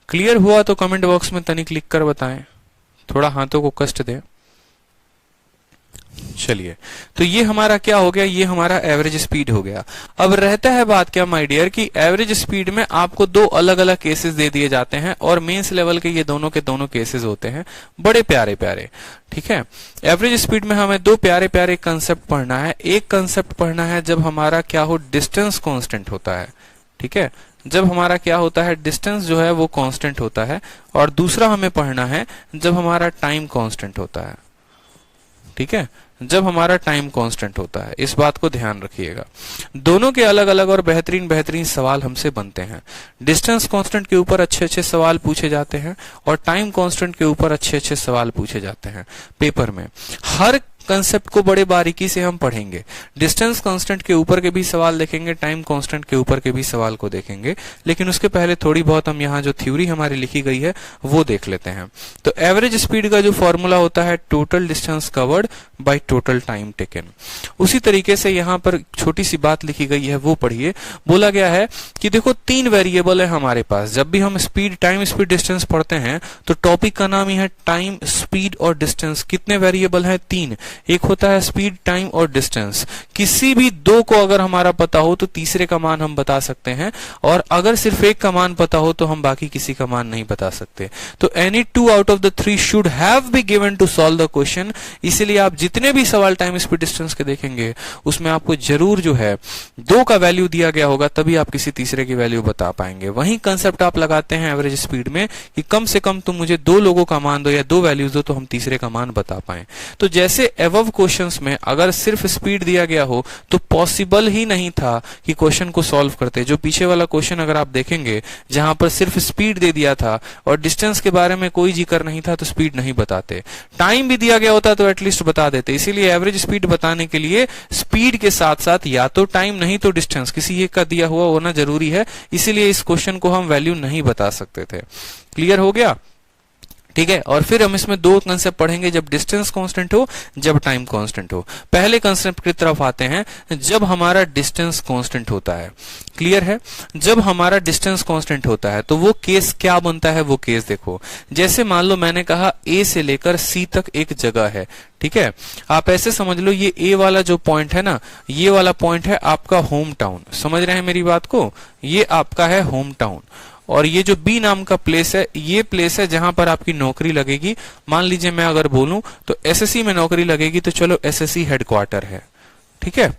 क्लियर हुआ तो कमेंट बॉक्स में तनिक लिख कर बताएं, थोड़ा हाथों को कष्ट दें। चलिए, तो ये हमारा क्या हो गया, ये हमारा एवरेज स्पीड हो गया। अब रहता है बात क्या माय डियर, कि एवरेज स्पीड में आपको दो अलग अलग केसेस दे दिए जाते हैं और मेंस लेवल के ये दोनों के दोनों केसेस होते हैं बड़े प्यारे प्यारे। ठीक है, एवरेज स्पीड में हमें दो प्यारे प्यारे कंसेप्ट पढ़ना है। एक कंसेप्ट पढ़ना है जब हमारा क्या हो, डिस्टेंस कांस्टेंट होता है। ठीक है, जब हमारा क्या होता है, डिस्टेंस जो है वो कांस्टेंट होता है। और दूसरा हमें पढ़ना है जब हमारा टाइम कांस्टेंट होता है। ठीक है, जब हमारा टाइम कांस्टेंट होता है, इस बात को ध्यान रखिएगा। दोनों के अलग अलग और बेहतरीन बेहतरीन सवाल हमसे बनते हैं। डिस्टेंस कांस्टेंट के ऊपर अच्छे अच्छे सवाल पूछे जाते हैं और टाइम कांस्टेंट के ऊपर अच्छे अच्छे सवाल पूछे जाते हैं पेपर में। हर कंसेप्ट को बड़े बारीकी से हम पढ़ेंगे। डिस्टेंस कांस्टेंट के ऊपर के भी सवाल देखेंगे, टाइम कांस्टेंट के ऊपर के भी सवाल को देखेंगे, लेकिन उसके पहले थोड़ी बहुत हम यहाँ जो थ्योरी हमारी लिखी गई है वो देख लेते हैं। तो एवरेज स्पीड का जो फॉर्मूला होता है, total distance covered by total time taken. उसी तरीके से यहाँ पर छोटी सी बात लिखी गई है, वो पढ़िए। बोला गया है कि देखो 3 वेरिएबल है हमारे पास। जब भी हम स्पीड, टाइम, स्पीड, डिस्टेंस पढ़ते हैं तो टॉपिक का नाम ही है टाइम, स्पीड और डिस्टेंस। कितने वेरिएबल है, 3। एक होता है स्पीड, टाइम और डिस्टेंस। किसी भी दो को अगर हमारा पता हो तो तीसरे का मान हम बता सकते हैं, और अगर सिर्फ एक का मान पता हो तो हम बाकी किसी का मान नहीं बता सकते। तो any 2 out of the 3 should have be given to solve the question. इसीलिए आप जितने भी सवाल टाइम, स्पीड, डिस्टेंस के देखेंगे उसमें आपको जरूर जो है 2 का वैल्यू दिया गया होगा, तभी आप किसी तीसरे की वैल्यू बता पाएंगे। वही कंसेप्ट आप लगाते हैं एवरेज स्पीड में कि कम से कम तुम मुझे 2 लोगों का मान दो या 2 वैल्यूज दो तो हम तीसरे का मान बता पाए। तो जैसे एवव क्वेश्चंस में अगर सिर्फ स्पीड दिया गया हो तो पॉसिबल ही नहीं था कि क्वेश्चन को सॉल्व करते। जो पीछे वाला क्वेश्चन अगर आप देखेंगे जहां पर सिर्फ स्पीड दे दिया था और डिस्टेंस के बारे में कोई जिक्र नहीं था, तो स्पीड नहीं बताते। टाइम भी दिया गया होता तो एटलीस्ट बता देते। इसीलिए एवरेज स्पीड बताने के लिए स्पीड के साथ साथ या तो टाइम नहीं तो डिस्टेंस, किसी एक का दिया हुआ होना जरूरी है। इसीलिए इस क्वेश्चन को हम वैल्यू नहीं बता सकते थे। क्लियर हो गया? ठीक है, और फिर हम इसमें 2 कंसेप्ट पढ़ेंगे, जब डिस्टेंस कांस्टेंट हो, जब टाइम कांस्टेंट हो। पहले कंसेप्ट की तरफ आते हैं, जब हमारा डिस्टेंस कांस्टेंट होता है। क्लियर है? जब हमारा डिस्टेंस कांस्टेंट होता है तो वो केस क्या बनता है, वो केस देखो। जैसे मान लो मैंने कहा ए से लेकर सी तक एक जगह है। ठीक है, आप ऐसे समझ लो ये ए वाला जो पॉइंट है ना, ये वाला पॉइंट है आपका होम टाउन। समझ रहे हैं मेरी बात को? ये आपका है होम टाउन। और ये जो बी नाम का प्लेस है, ये प्लेस है जहां पर आपकी नौकरी लगेगी। मान लीजिए मैं अगर बोलूं तो एसएससी में नौकरी लगेगी, तो चलो एसएससी हेडक्वार्टर है। ठीक है,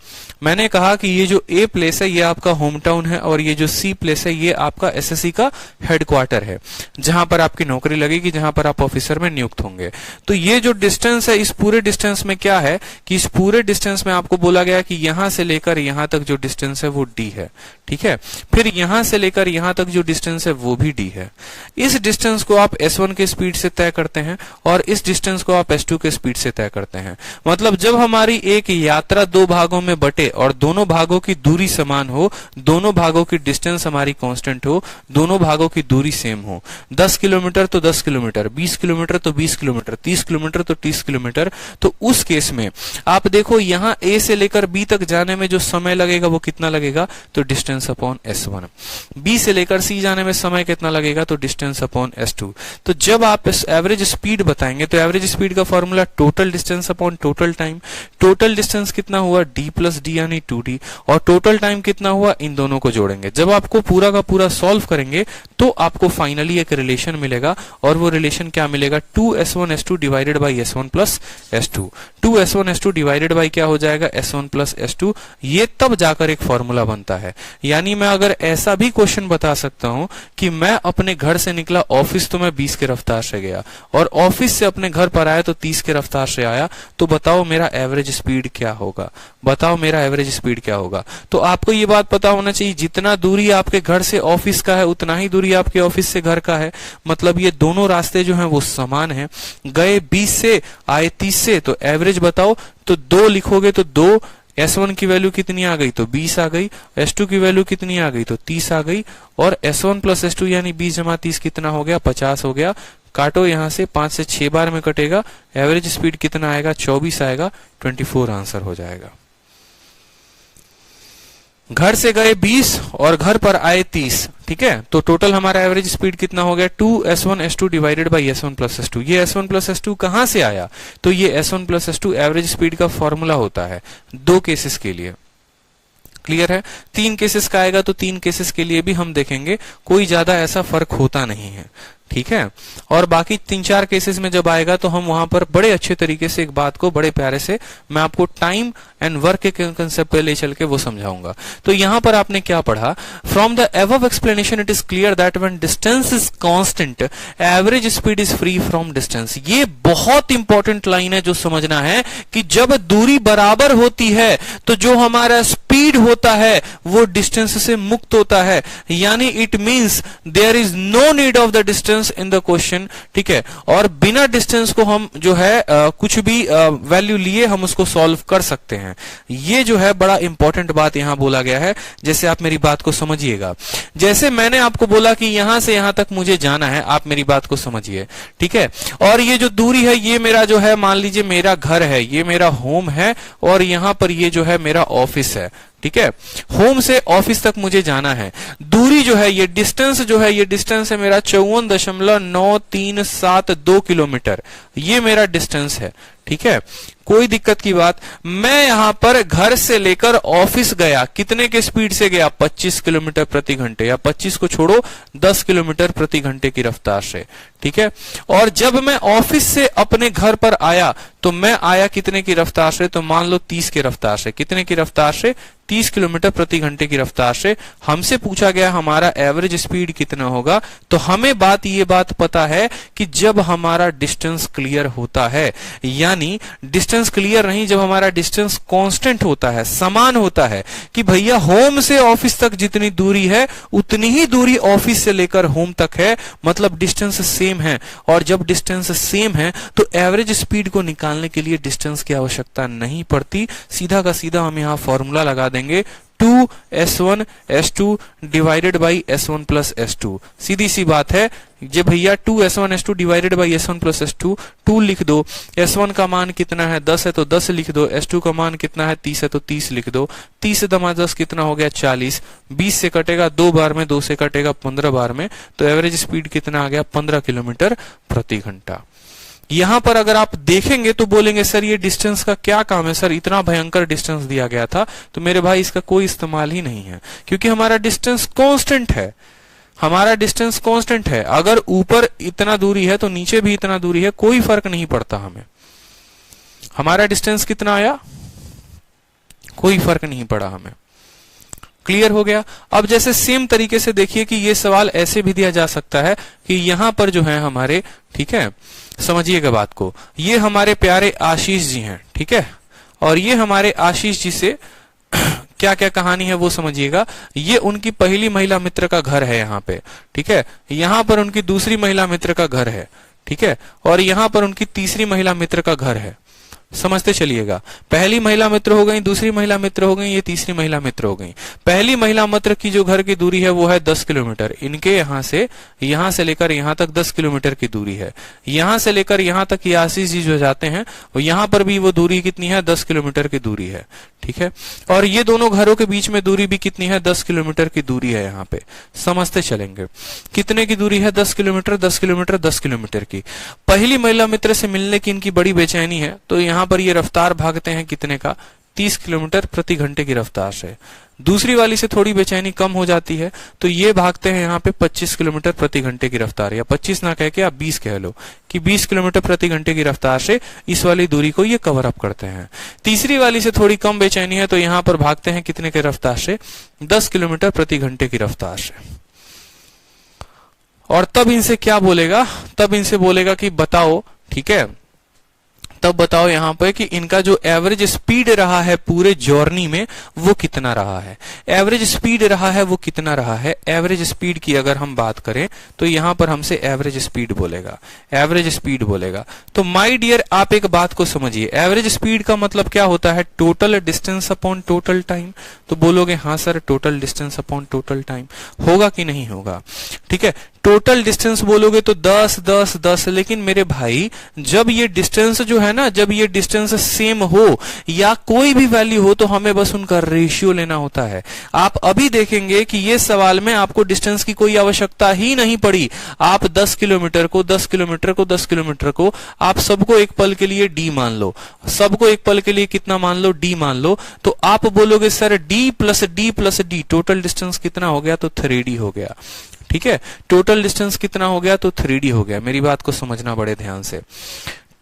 मैंने कहा कि ये जो ए प्लेस है ये आपका होम टाउन है और ये जो सी प्लेस है ये आपका एसएससी का हेडक्वार्टर है, जहां पर आपकी नौकरी लगेगी, जहां पर आप ऑफिसर में नियुक्त होंगे। तो ये जो डिस्टेंस है, इस पूरे डिस्टेंस में क्या है कि इस पूरे डिस्टेंस में आपको बोला गया कि यहां से लेकर यहां तक जो डिस्टेंस है वो डी है। ठीक है, फिर यहां से लेकर यहां तक जो डिस्टेंस है वो भी डी है। इस डिस्टेंस को आप S1 के स्पीड से तय करते हैं और इस डिस्टेंस को आप S2 के स्पीड से तय करते हैं। मतलब जब हमारी एक यात्रा 2 भागों में बटे और दोनों भागों की दूरी समान हो, दोनों भागों की डिस्टेंस हमारी कांस्टेंट हो, दोनों भागों की दूरी सेम हो, 10 किलोमीटर तो 10 किलोमीटर, 20 किलोमीटर तो 20 किलोमीटर, 30 किलोमीटर तो 30 किलोमीटर, तो उस केस में आप देखो यहां ए से लेकर बी तक जाने में जो समय लगेगा वो कितना लगेगा, तो डिस्टेंस अपॉन S1। बी से लेकर सी जाने में समय कितना लगेगा, तो डिस्टेंस अपॉन S2। तो जब आप एवरेज स्पीड बताएंगे तो एवरेज स्पीड का formula total distance upon total time. Total distance कितना हुआ, हुआ d प्लस डी यानी 2d, और टोटल टाइम कितना हुआ, इन दोनों को जोड़ेंगे। जब आपको पूरा का पूरा सॉल्व करेंगे तो आपको फाइनली एक रिलेशन मिलेगा, और वो रिलेशन क्या मिलेगा, 2s1s2 divided by s1 plus s2। 2s1s2 divided by क्या हो जाएगा, s1 प्लस s2। ये तब जाकर एक फॉर्मूला बनता है। यानी मैं अगर ऐसा भी क्वेश्चन बता सकता हूं कि मैं अपने घर से निकला ऑफिस तो मैं 20 के रफ्तार से गया, और ऑफिस से अपने घर पर आया तो 30 के रफ्तार से आया, तो बताओ मेरा एवरेज स्पीड क्या होगा, बताओ मेरा एवरेज स्पीड क्या होगा। तो आपको ये बात पता होना चाहिए, जितना दूरी आपके घर से ऑफिस का है उतना ही दूरी आपके ऑफिस से घर का है। मतलब ये दोनों रास्ते जो हैं वो समान हैं। गए 20 से, आए 30 से, तो एवरेज बताओ। तो 2 लिखोगे तो 2, S1 की वैल्यू कितनी आ गई, तो 20 आ गई। S2 की वैल्यू कितनी आ गई, तो 30 आ गई। और S1 प्लस S2 यानी 20 जमा 30 कितना हो गया, 50 हो गया। काटो यहां से, 5 से 6 बार में कटेगा, एवरेज स्पीड कितना आएगा, 24 आएगा, 24 आंसर हो जाएगा। घर से गए 20 और घर पर आए 30, ठीक है। तो टोटल हमारा एवरेज स्पीड कितना हो गया, 2s1s2 divided by s1 plus s2। ये s1 प्लस s2 कहां से आया, तो ये s1 plus s2 average speed का फॉर्मूला होता है 2 केसेस के लिए। क्लियर है। 3 केसेस का आएगा तो 3 केसेस के लिए भी हम देखेंगे, कोई ज्यादा ऐसा फर्क होता नहीं है, ठीक है। और बाकी 3-4 केसेस में जब आएगा तो हम वहां पर बड़े अच्छे तरीके से एक बात को बड़े प्यारे से मैं आपको टाइम एंड वर्क के कंसेप्ट पे ले चल के वो समझाऊंगा। तो यहां पर आपने क्या पढ़ा, from the above explanation it is clear that when distance is constant average speed is free from distance. ये बहुत इंपॉर्टेंट लाइन है जो समझना है कि जब दूरी बराबर होती है तो जो हमारा स्पीड होता है वो डिस्टेंस से मुक्त होता है। यानी it means there is no need of the distance in the question, ठीक है। और बिना डिस्टेंस को हम जो है कुछ भी वैल्यू लिए हम उसको सॉल्व कर सकते हैं। ये जो है बड़ा इंपॉर्टेंट बात यहां बोला गया है। जैसे आप मेरी बात को समझिएगा, जैसे मैंने आपको बोला कि यहां से यहां तक मुझे जाना है, आप मेरी बात को समझिए, ठीक है। और ये जो दूरी है ये मेरा जो है, मान लीजिए मेरा घर है, ये मेरा होम है, और यहां पर ये जो है मेरा ऑफिस है, ठीक है। होम से ऑफिस तक मुझे जाना है। दूरी जो है, ये डिस्टेंस जो है, ये डिस्टेंस है मेरा 54.9372 किलोमीटर। ये मेरा डिस्टेंस है, ठीक है। कोई दिक्कत की बात, मैं यहां पर घर से लेकर ऑफिस गया, कितने के स्पीड से गया, 25 किलोमीटर प्रति घंटे, या 25 को छोड़ो 10 किलोमीटर प्रति घंटे की रफ्तार से, ठीक है। और जब मैं ऑफिस से अपने घर पर आया तो मैं आया कितने की रफ्तार से, तो मान लो 30 की रफ्तार से। कितने की रफ्तार से, 30 किलोमीटर प्रति घंटे की रफ्तार से। हमसे पूछा गया हमारा एवरेज स्पीड कितना होगा, तो हमें ये बात पता है कि जब हमारा डिस्टेंस क्लियर होता है, यानी डिस्टेंस क्लियर नहीं, जब हमारा डिस्टेंस कांस्टेंट होता है, समान होता है, कि भैया होम से ऑफिस तक जितनी दूरी है उतनी ही दूरी ऑफिस से लेकर होम तक है, मतलब डिस्टेंस सेम है। और जब डिस्टेंस सेम है तो एवरेज स्पीड को निकालने के लिए डिस्टेंस की आवश्यकता नहीं पड़ती। सीधा का सीधा हम यहां फॉर्मूला लगा देंगे, 2s1s2 divided by s1 plus s2। सीधी सी बात है जे भैया, 2s1s2 divided by s1 plus s2। 2 लिख दो, s1 का मान कितना है 10 है तो 10 लिख दो, s2 का मान कितना है 30 है तो 30 लिख दो। 30 दमा 10 कितना हो गया 40। 20 से कटेगा 2 बार में, 2 से कटेगा 15 बार में, तो एवरेज स्पीड कितना आ गया 15 किलोमीटर प्रति घंटा। यहां पर अगर आप देखेंगे तो बोलेंगे सर ये डिस्टेंस का क्या काम है, सर इतना भयंकर डिस्टेंस दिया गया था। तो मेरे भाई इसका कोई इस्तेमाल ही नहीं है, क्योंकि हमारा डिस्टेंस कांस्टेंट है। हमारा डिस्टेंस कांस्टेंट है, अगर ऊपर इतना दूरी है तो नीचे भी इतना दूरी है, कोई फर्क नहीं पड़ता हमें। हमारा डिस्टेंस कितना आया, कोई फर्क नहीं पड़ा हमें। क्लियर हो गया। अब जैसे सेम तरीके से देखिए कि ये सवाल ऐसे भी दिया जा सकता है कि यहां पर जो है हमारे, ठीक है, समझिएगा बात को, ये हमारे प्यारे आशीष जी हैं, ठीक है। और ये हमारे आशीष जी से क्या क्या कहानी है वो समझिएगा। ये उनकी पहली महिला मित्र का घर है यहाँ पे, ठीक है। यहाँ पर उनकी दूसरी महिला मित्र का घर है, ठीक है। और यहाँ पर उनकी तीसरी महिला मित्र का घर है। समझते चलिएगा, पहली महिला मित्र हो गई, दूसरी महिला मित्र हो गई, ये तीसरी महिला मित्र हो गई। पहली महिला मित्र की जो घर की दूरी है वो है 10 किलोमीटर। इनके यहां से लेकर यहां तक 10 किलोमीटर की दूरी है। यहां से लेकर यहां तक ये आशीष जी जो जाते हैं, और यहां पर भी वो दूरी कितनी है, 10 किलोमीटर की दूरी है, ठीक है। और ये दोनों घरों के बीच में दूरी भी कितनी है, 10 किलोमीटर की दूरी है। यहाँ पे समझते चलेंगे कितने की दूरी है, 10 किलोमीटर, 10 किलोमीटर, 10 किलोमीटर की। पहली महिला मित्र से मिलने की इनकी बड़ी बेचैनी है, तो यहाँ पर ये रफ्तार भागते हैं कितने का, 30 किलोमीटर प्रति घंटे की रफ्तार से। दूसरी वाली से थोड़ी बेचैनी कम हो जाती है, तो ये भागते हैं यहाँ पे 25 किलोमीटर प्रति घंटे की रफ्तार, या 25 ना कह के आप 20 कह लो कि 20 किलोमीटर प्रति घंटे की रफ्तार से इस वाली दूरी को ये कवर अप करते हैं। तीसरी वाली से थोड़ी कम बेचैनी है, तो यहाँ पर भागते हैं कितने की रफ्तार से, 10 किलोमीटर प्रति घंटे की रफ्तार से। और तब इनसे क्या बोलेगा, तब इनसे बोलेगा कि बताओ, ठीक है, तब बताओ यहाँ पे कि इनका जो एवरेज स्पीड रहा है पूरे जर्नी में वो कितना रहा है। एवरेज स्पीड रहा है वो कितना रहा है। एवरेज स्पीड की अगर हम बात करें तो यहाँ पर हमसे एवरेज स्पीड बोलेगा, एवरेज स्पीड बोलेगा। तो माय डियर आप एक बात को समझिए, एवरेज स्पीड का मतलब क्या होता है, total distance upon total time. तो बोलोगे हाँ sir total distance upon total time, होगा कि नहीं होगा, ठीक है। टोटल डिस्टेंस बोलोगे तो 10 10 10, लेकिन मेरे भाई जब ये डिस्टेंस जो है ना, जब ये डिस्टेंस सेम हो या कोई भी वैल्यू हो तो हमें बस उनका रेशियो लेना होता है। आप अभी देखेंगे कि ये सवाल में आपको डिस्टेंस की कोई आवश्यकता ही नहीं पड़ी। आप 10 किलोमीटर को 10 किलोमीटर को 10 किलोमीटर को आप सबको एक पल के लिए डी मान लो, सबको एक पल के लिए कितना मान लो, डी मान लो। तो आप बोलोगे sir D plus D plus D, total distance कितना हो गया, तो 3D हो गया, ठीक है। टोटल डिस्टेंस कितना हो गया, तो 3D हो गया। मेरी बात को समझना बड़े ध्यान से।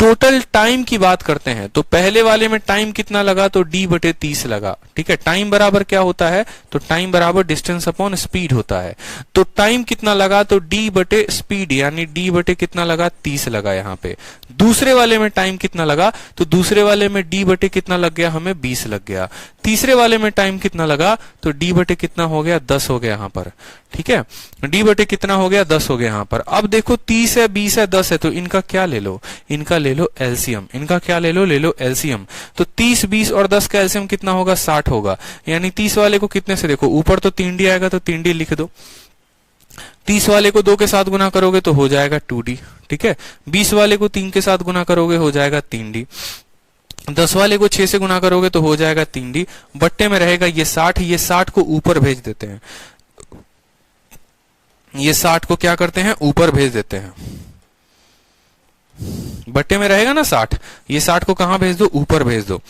टोटल टाइम की बात करते हैं तो पहले वाले में टाइम कितना लगा, तो d/30 लगा, ठीक है। टाइम बराबर क्या होता है, तो टाइम बराबर डिस्टेंस अपॉन स्पीड होता है। तो टाइम कितना लगा, तो d/स्पीड यानी d/ कितना लगा, 30 लगा यहाँ पे। दूसरे वाले में टाइम कितना लगा, तो दूसरे वाले में d/ कितना लग गया, हमें 20 लग गया। तीसरे वाले में टाइम कितना लगा, तो d/ कितना हो गया, 10 हो गया यहाँ पर, ठीक है। d/ कितना हो गया, 10 हो गया यहाँ पर। अब देखो 30 है, 20 है, 10 है, तो इनका क्या ले लो, इनका ले लो एलसीएम। इनका क्या ले लो एलसीएम। तो 30 20 और 10 का एलसीएम कितना होगा, 60 होगा। यानी 30 वाले को कितने से, देखो ऊपर तो 3D आएगा तो 3D लिख दो। 30 वाले को 2 के साथ गुना करोगे तो हो जाएगा 2D, ठीक है। 20 वाले को 3 के साथ गुना करोगे हो जाएगा 3D। 10 वाले को 6 से गुना करोगे तो हो जाएगा 3D। बट्टे में रहेगा ये 60, ये 60 को ऊपर भेज देते हैं, ये 60 को क्या करते हैं, ऊपर भेज देते हैं। बट्टे में रहेगा ना 60, ये 60 को कहां भेज दो, ऊपर भेज दो।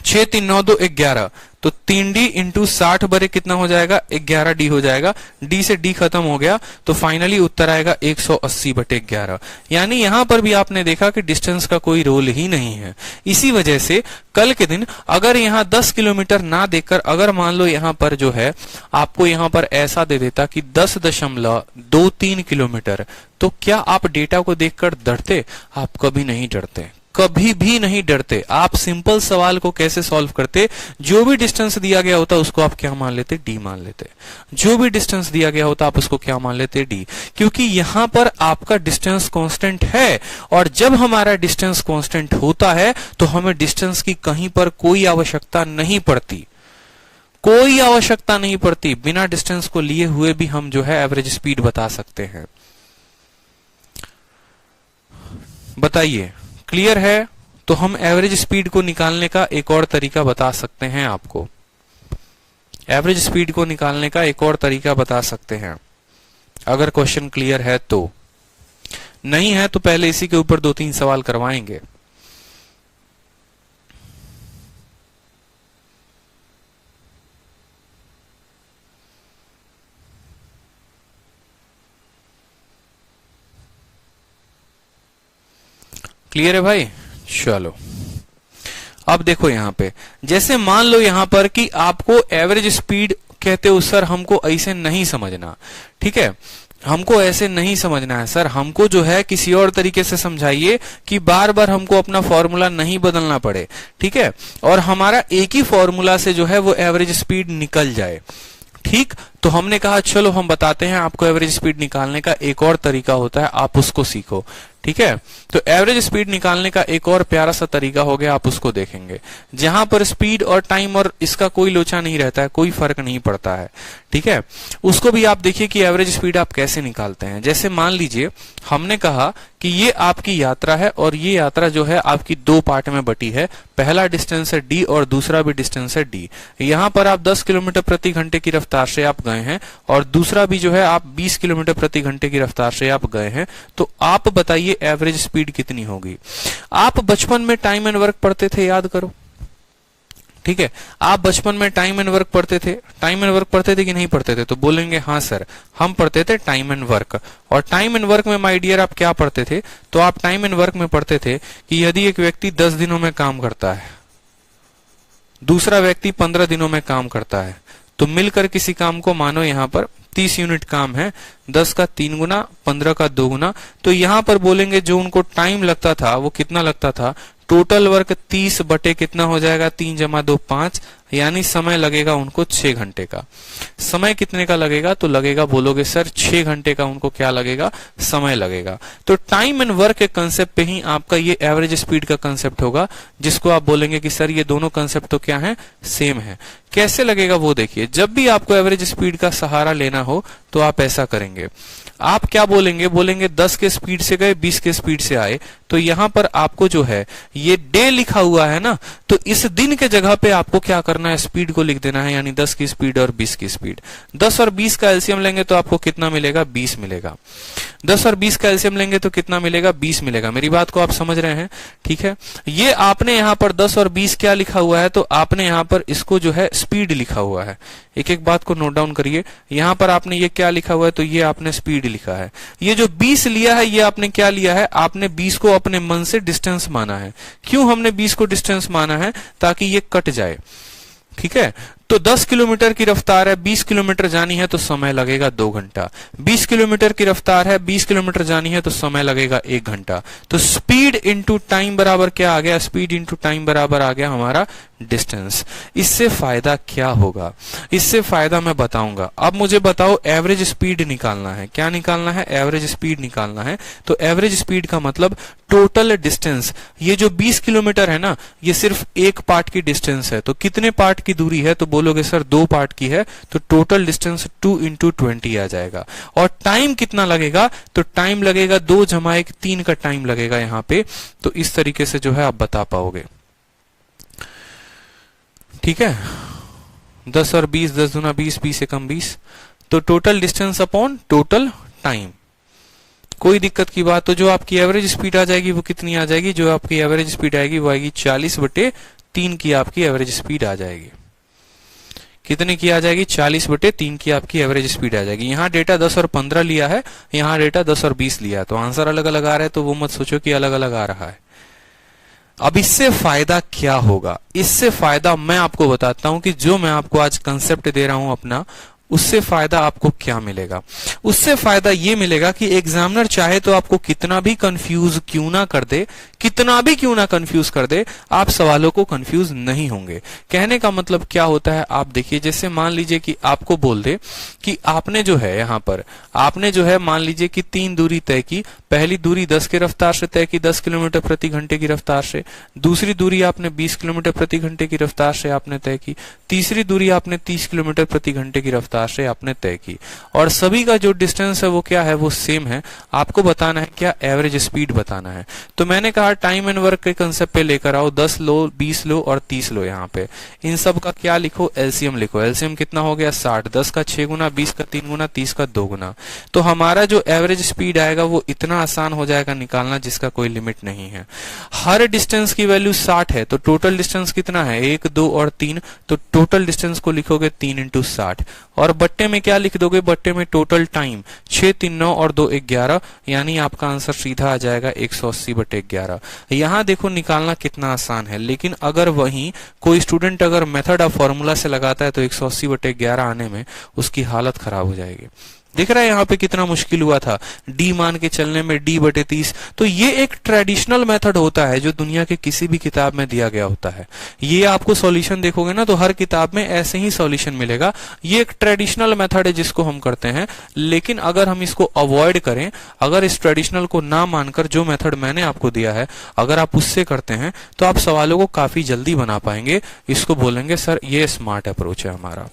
6 3 9 2 11, तो 3D इंटू 60 बरे कितना हो जाएगा, 11D हो जाएगा। D से D खत्म हो गया, तो फाइनली उत्तर आएगा 180/11। यानी यहां पर भी आपने देखा कि डिस्टेंस का कोई रोल ही नहीं है। इसी वजह से कल के दिन अगर यहां 10 किलोमीटर ना देकर, अगर मान लो यहां पर जो है आपको यहां पर ऐसा दे देता कि 10.23 किलोमीटर, तो क्या आप डेटा को देखकर डरते? आप कभी नहीं डरते, कभी भी नहीं डरते। आप सिंपल सवाल को कैसे सॉल्व करते, जो भी डिस्टेंस दिया गया होता उसको आप क्या मान लेते, डी मान लेते। जो भी डिस्टेंस दिया गया होता आप उसको क्या मान लेते, डी। क्योंकि यहां पर आपका डिस्टेंस कांस्टेंट है, और जब हमारा डिस्टेंस कांस्टेंट होता है तो हमें डिस्टेंस की कहीं पर कोई आवश्यकता नहीं पड़ती, कोई आवश्यकता नहीं पड़ती। बिना डिस्टेंस को लिए हुए भी हम जो है एवरेज स्पीड बता सकते हैं। बताइए क्लियर है? तो हम एवरेज स्पीड को निकालने का एक और तरीका बता सकते हैं आपको, एवरेज स्पीड को निकालने का एक और तरीका बता सकते हैं, अगर क्वेश्चन क्लियर है तो। नहीं है तो पहले इसी के ऊपर 2-3 सवाल करवाएंगे। क्लियर है भाई? चलो अब देखो यहां पे, जैसे मान लो यहां पर कि आपको एवरेज स्पीड कहते हो सर, हमको ऐसे नहीं समझना, ठीक है, हमको ऐसे नहीं समझना है सर, हमको जो है किसी और तरीके से समझाइए कि बार बार हमको अपना फॉर्मूला नहीं बदलना पड़े, ठीक है, और हमारा एक ही फॉर्मूला से जो है वो एवरेज स्पीड निकल जाए। ठीक, तो हमने कहा चलो हम बताते हैं आपको एवरेज स्पीड निकालने का एक और तरीका होता है, आप उसको सीखो। ठीक है, तो एवरेज स्पीड निकालने का एक और प्यारा सा तरीका हो गया, आप उसको देखेंगे, जहां पर स्पीड और टाइम और इसका कोई लोचा नहीं रहता है, कोई फर्क नहीं पड़ता है। ठीक है, उसको भी आप देखिए कि एवरेज स्पीड आप कैसे निकालते हैं। जैसे मान लीजिए हमने कहा कि ये आपकी यात्रा है और ये यात्रा जो है आपकी 2 पार्ट में बटी है, पहला डिस्टेंस है d और दूसरा भी डिस्टेंस है d। यहां पर आप 10 किलोमीटर प्रति घंटे की रफ्तार से आप गए हैं और दूसरा भी जो है आप 20 किलोमीटर प्रति घंटे की रफ्तार से आप गए हैं, तो आप बताइए एवरेज स्पीड कितनी होगी। आप बचपन में टाइम एंड वर्क पढ़ते थे, याद करो, ठीक है, आप बचपन में टाइम एंड वर्क पढ़ते थे, टाइम एंड वर्क पढ़ते थे कि नहीं पढ़ते थे? तो बोलेंगे हाँ सर, हम पढ़ते थे टाइम एंड वर्क। और टाइम एंड वर्क में माय डियर आप क्या पढ़ते थे? तो आप टाइम एंड वर्क में पढ़ते थे कि यदि एक व्यक्ति 10 दिनों में काम करता है, दूसरा व्यक्ति 15 दिनों में काम करता है, तो मिलकर किसी काम को, मानो यहां पर 30 यूनिट काम है, 10 का 3 गुना, 15 का 2 गुना, तो यहां पर बोलेंगे जो उनको टाइम लगता था वो कितना लगता था? टोटल वर्क 30 बटे कितना हो जाएगा? 3 जमा 2 5, यानी समय लगेगा उनको 6 घंटे का। समय कितने का लगेगा? तो लगेगा, बोलोगे सर 6 घंटे का उनको क्या लगेगा? समय लगेगा। तो टाइम एंड वर्क के कंसेप्ट पे ही आपका ये एवरेज स्पीड का कंसेप्ट होगा, जिसको आप बोलेंगे कि सर ये दोनों कंसेप्ट तो क्या है? सेम है। कैसे लगेगा वो देखिए। जब भी आपको एवरेज स्पीड का सहारा लेना हो तो आप ऐसा करेंगे, आप क्या बोलेंगे? बोलेंगे 10 के स्पीड से गए, 20 के स्पीड से आए, तो यहां पर आपको जो है ये डे लिखा हुआ है ना, तो इस दिन के जगह पे आपको क्या करना है? स्पीड को लिख देना है, यानी 10 की स्पीड और 20 की स्पीड। 10 और 20 का एलसीएम लेंगे तो आपको कितना मिलेगा? 20 मिलेगा। 10 और 20 का एलसीएम लेंगे तो कितना मिलेगा? 20 मिलेगा। मेरी बात को आप समझ रहे हैं? ठीक है, ये आपने यहां पर 10 और 20 क्या लिखा हुआ है? तो आपने यहां पर इसको जो है स्पीड लिखा हुआ है। एक एक बात को नोट डाउन करिए। यहां पर आपने ये क्या लिखा हुआ है? तो ये आपने स्पीड लिखा है। ये जो 20 लिया है ये आपने क्या लिया है? आपने 20 को अपने मन से डिस्टेंस माना है। क्यों हमने 20 को डिस्टेंस माना है? ताकि ये कट जाए। ठीक है, तो 10 किलोमीटर की रफ्तार है, 20 किलोमीटर जानी है तो समय लगेगा 2 घंटा। 20 किलोमीटर की रफ्तार है, 20 किलोमीटर जानी है तो समय लगेगा 1 घंटा। तो स्पीड इंटू टाइम बराबर क्या आ गया? स्पीड इंटू टाइम बराबर आ गया हमारा डिस्टेंस। इससे फायदा क्या होगा? इससे फायदा मैं बताऊंगा। अब मुझे बताओ, एवरेज स्पीड निकालना है। क्या निकालना है? एवरेज स्पीड निकालना है। तो एवरेज स्पीड का मतलब टोटल डिस्टेंस। ये जो 20 किलोमीटर है ना, ये सिर्फ एक पार्ट की डिस्टेंस है। तो कितने पार्ट की दूरी है? तो बोलोगे सर 2 पार्ट की है, तो टोटल डिस्टेंस 2 इंटू 20 आ जाएगा। और टाइम कितना लगेगा? तो टाइम लगेगा 2 जमा 1, 3 का टाइम लगेगा यहां पे। तो इस तरीके से जो है आप बता पाओगे। ठीक है, 10 और 20, 10 दूना 20, 20 से कम 20, तो total distance upon total time. कोई दिक्कत की बात? तो जो आपकी एवरेज स्पीड आ जाएगी वो कितनी आ जाएगी? जो आपकी एवरेज स्पीड आएगी वो आएगी 40/3 की आपकी एवरेज स्पीड आ जाएगी। कितने की आ जाएगी? 40/3 की आपकी एवरेज स्पीड आ जाएगी। यहाँ डेटा 10 और 15 लिया है, यहाँ डेटा 10 और 20 लिया है, तो आंसर अलग अलग आ रहा है, तो वो मत सोचो कि अलग अलग आ रहा है। अब इससे फायदा क्या होगा? इससे फायदा मैं आपको बताता हूं कि जो मैं आपको आज कंसेप्ट दे रहा हूं अपना, उससे फायदा आपको क्या मिलेगा? उससे फायदा ये मिलेगा कि एग्जामिनर चाहे तो आपको कितना भी कंफ्यूज क्यों ना कर दे, कितना भी क्यों ना कंफ्यूज कर दे, आप सवालों को कंफ्यूज नहीं होंगे। कहने का मतलब क्या होता है? आप देखिए, जैसे मान लीजिए कि आपको बोल दे कि आपने जो है यहां पर, आपने जो है मान लीजिए कि 3 दूरी तय की। पहली दूरी 10 की रफ्तार से तय की, 10 किलोमीटर प्रति घंटे की रफ्तार से। दूसरी दूरी आपने 20 किलोमीटर प्रति घंटे की रफ्तार से आपने तय की। तीसरी दूरी आपने 30 किलोमीटर प्रति घंटे की रफ्तार से आपने तय की। और सभी का जो डिस्टेंस है वो क्या है? वो सेम है। आपको बताना है क्या? एवरेज स्पीड बताना है। तो मैंने कहा टाइम एंड वर्क के कंसेप्ट पे लेकर आओ, 10 लो, 20 लो और 30 लो। यहाँ पे इन सब का क्या लिखो? एलसीएम लिखो। एलसीएम कितना हो गया? 60। 10 का 6 गुना, 20 का 3 गुना, 30 का 2 गुना। तो हमारा जो एवरेज स्पीड आएगा वो इतना आसान हो जाएगा निकालना, जिसका कोई लिमिट नहीं है। हर डिस्टेंस की वैल्यू 60 है, तो टोटल डिस्टेंस कितना है? 1, 2 और 3। तो टोटल डिस्टेंस को लिखोगे 3 इंटू 60। और बट्टे में क्या लिख दोगे? बट्टे में टोटल टाइम 6, 3, 9 और 2, 11, यानी आपका आंसर सीधा आ जाएगा 180/11। यहां देखो निकालना कितना आसान है, लेकिन अगर वहीं कोई स्टूडेंट अगर मेथड ऑफ फॉर्मूला से लगाता है तो 180/11 आने में उसकी हालत खराब हो जाएगी। दिख रहा है यहाँ पे कितना मुश्किल हुआ था डी मान के चलने में, d/30। तो ये एक ट्रेडिशनल मेथड होता है जो दुनिया के किसी भी किताब में दिया गया होता है। ये आपको सॉल्यूशन देखोगे ना तो हर किताब में ऐसे ही सॉल्यूशन मिलेगा। ये एक ट्रेडिशनल मेथड है जिसको हम करते हैं, लेकिन अगर हम इसको अवॉइड करें, अगर इस ट्रेडिशनल को ना मानकर जो मेथड मैंने आपको दिया है अगर आप उससे करते हैं तो आप सवालों को काफी जल्दी बना पाएंगे। इसको बोलेंगे सर ये स्मार्ट अप्रोच है हमारा।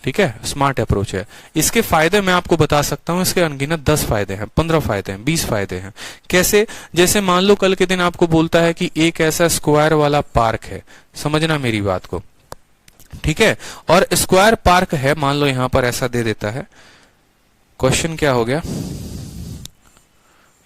ठीक है, स्मार्ट अप्रोच है। इसके फायदे मैं आपको बता सकता हूं, इसके अनगिनत 10 फायदे हैं, 15 फायदे हैं, 20 फायदे हैं। कैसे? जैसे मान लो कल के दिन आपको बोलता है कि एक ऐसा स्क्वायर वाला पार्क है, समझना मेरी बात को, ठीक है, और स्क्वायर पार्क है, मान लो यहां पर ऐसा दे देता है। क्वेश्चन क्या हो गया?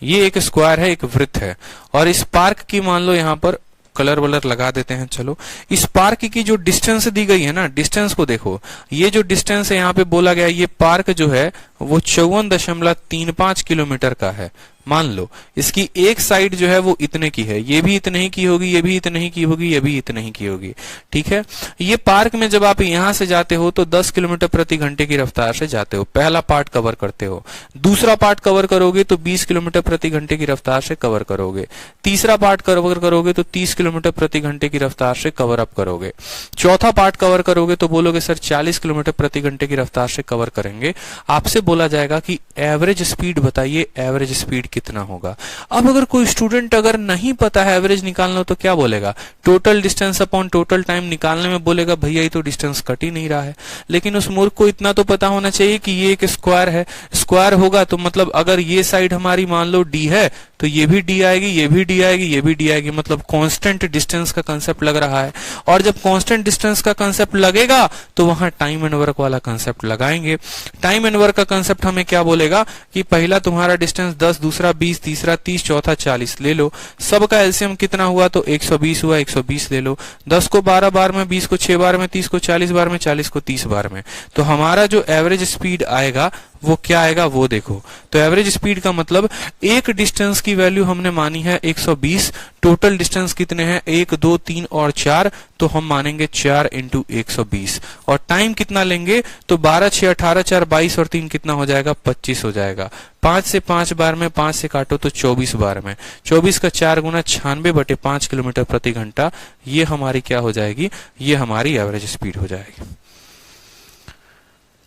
ये एक स्क्वायर है, एक वृत्त है, और इस पार्क की मान लो यहां पर कलर वलर लगा देते हैं। चलो, इस पार्क की जो डिस्टेंस दी गई है ना, डिस्टेंस को देखो, ये जो डिस्टेंस है यहाँ पे बोला गया, ये पार्क जो है वो 54.35 किलोमीटर का है। मान लो इसकी एक साइड जो है वो इतने की है, ये भी इतने ही की होगी, ये भी इतने ही की होगी, ये भी इतने ही की होगी। ठीक है, ये पार्क में जब आप यहां से जाते हो तो 10 किलोमीटर प्रति घंटे की रफ्तार से जाते हो, पहला पार्ट कवर करते हो। दूसरा पार्ट कवर करोगे तो 20 किलोमीटर प्रति घंटे की रफ्तार से कवर करोगे। तीसरा पार्ट कवर करोगे तो 30 किलोमीटर प्रति घंटे की रफ्तार से कवर अप करोगे। चौथा पार्ट कवर करोगे तो बोलोगे सर 40 किलोमीटर प्रति घंटे की रफ्तार से कवर करेंगे। आपसे बोला जाएगा कि एवरेज स्पीड बताइए, एवरेज स्पीड कितना होगा। अब अगर कोई स्टूडेंट अगर नहीं पता है एवरेज निकालना तो क्या बोलेगा, total distance upon total time निकालने में बोलेगा भैया ये तो डिस्टेंस कट ही नहीं रहा है। लेकिन उस मूर्ख को इतना तो पता होना चाहिए कि ये एक स्क्वायर है, स्क्वायर होगा तो मतलब अगर ये साइड हमारी मान लो डी है तो ये भी डी आएगी, ये भी डी आएगी, ये भी डी आएगी, मतलब कांस्टेंट डिस्टेंस का कंसेप्ट लग रहा है। और जब कांस्टेंट डिस्टेंस का कंसेप्ट लगेगा तो वहां टाइम एंड वर्क वाला कंसेप्ट लगाएंगे। टाइम एंड वर्क का कंसेप्ट हमें क्या बोलेगा कि पहला तुम्हारा डिस्टेंस 10, दूसरा 20, तीसरा 30, चौथा 40 ले लो। सबका एलसीएम कितना हुआ तो 120 हुआ, 120 ले लो। 10 को 12 बार में, 20 को 6 बार में, 30 को 40 बार में, 40 को 30 बार में। तो हमारा जो एवरेज स्पीड आएगा वो क्या आएगा वो देखो। तो एवरेज स्पीड का मतलब एक डिस्टेंस की वैल्यू हमने मानी है 120, टोटल डिस्टेंस कितने हैं 1, 2, 3 और 4, तो हम मानेंगे 4 इंटू 120। और टाइम कितना लेंगे तो 12, 6, 18, 4, 22 और 3 कितना हो जाएगा 25 हो जाएगा। 5 से 5 बार में, 5 से काटो तो 24 बार में, 24 का 4 गुना 96/5 किलोमीटर प्रति घंटा, ये हमारी क्या हो जाएगी, ये हमारी एवरेज स्पीड हो जाएगी।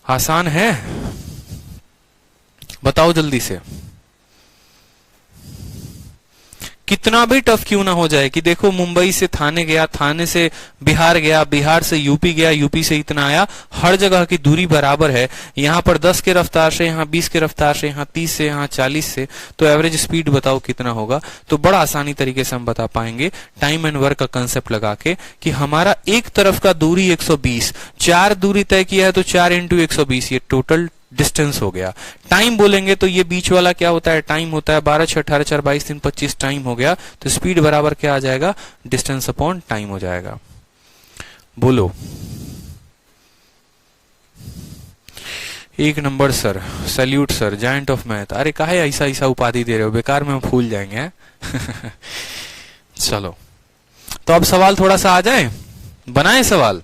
आसान है, बताओ जल्दी से। कितना भी टफ क्यों ना हो जाए कि देखो मुंबई से थाने गया, थाने से बिहार गया, बिहार से यूपी गया, यूपी से इतना आया, हर जगह की दूरी बराबर है। यहाँ पर 10 के रफ्तार से, यहाँ 20 के रफ्तार से, यहाँ 30 से, यहाँ 40 से, तो एवरेज स्पीड बताओ कितना होगा। तो बड़ा आसानी तरीके से हम बता पाएंगे टाइम एंड वर्क का कंसेप्ट लगा के कि हमारा एक तरफ का दूरी 120, 4 दूरी तय किया है तो 4 इंटू 120, ये टोटल डिस्टेंस हो गया। टाइम बोलेंगे तो ये बीच वाला क्या होता है, टाइम होता है 12, 6, 18, 4, 22, 3, 25 टाइम हो गया। तो स्पीड बराबर क्या आ जाएगा, डिस्टेंस अपॉन टाइम हो जाएगा। बोलो 1 number sir, salute sir, giant of math. अरे काहे ऐसा ऐसा उपाधि दे रहे हो, बेकार में हम फूल जाएंगे। चलो तो अब सवाल थोड़ा सा आ जाए, बनाए सवाल।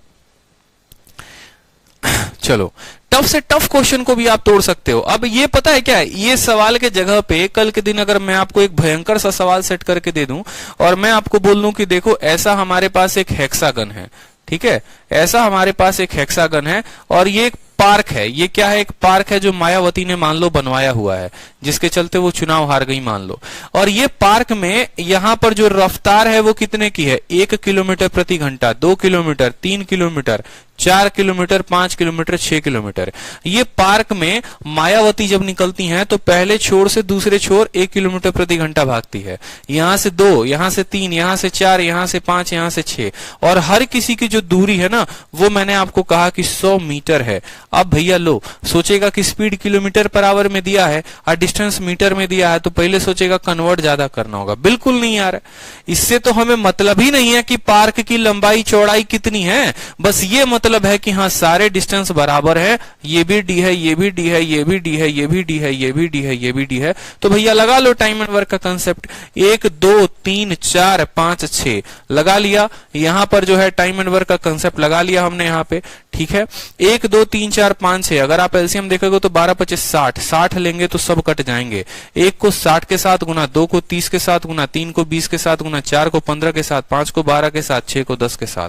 चलो, टफ से टफ क्वेश्चन को भी आप तोड़ सकते हो। अब ये पता है क्या है, ये सवाल के जगह पे कल के दिन अगर मैं आपको एक भयंकर सा सवाल सेट करके दे दूं और मैं आपको बोल दूं कि देखो ऐसा हमारे पास एक हेक्सागन है, ठीक है, ऐसा हमारे पास एक हेक्सागन है और ये एक पार्क है। ये क्या है, एक पार्क है जो मायावती ने मान लो बनवाया हुआ है, जिसके चलते वो चुनाव हार गई मान लो। और ये पार्क में यहाँ पर जो रफ्तार है वो कितने की है, 1 किलोमीटर प्रति घंटा, 2 kilometre, 3 kilometre, 4 kilometre, 5 kilometre, 6 kilometre. ये पार्क में मायावती जब निकलती हैं तो पहले छोर से दूसरे छोर 1 किलोमीटर प्रति घंटा भागती है। यहां से 2, यहां से 3, यहां से 4, यहां से 5, यहां से 6, और हर किसी की जो दूरी है ना वो मैंने आपको कहा कि 100 मीटर है। अब भैया लो, सोचेगा कि स्पीड किलोमीटर पर आवर में दिया है और डिस्टेंस मीटर में दिया है, तो पहले सोचेगा कन्वर्ट ज्यादा करना होगा। बिल्कुल नहीं यार, इससे तो हमें मतलब ही नहीं है कि पार्क की लंबाई चौड़ाई कितनी है, बस ये मतलब है कि हाँ सारे डिस्टेंस बराबर है, ये भी डी है, ये भी डी है, ये भी डी है, ये भी डी है, ये भी डी है, ये भी डी है। तो भैया लगा लो टाइम एंड वर्क का कंसेप्ट, 1, 2, 3, 4, 5, 6 लगा लिया। यहां पर जो है टाइम एंड वर्क का कंसेप्ट लगा लिया हमने यहाँ पे, ठीक है। 1, 2, 3, 4, 5, 6, अगर आप एलसीएम देखोगे तो 12, 25, 60, 60 लेंगे तो सब कट जाएंगे। 1 को 60 के साथ गुना, 2 को 30 के साथ गुना, 3 को 20 के साथ गुना, 4 को 15 के साथ, 5 को 12 के साथ, 6 को 10 के साथ,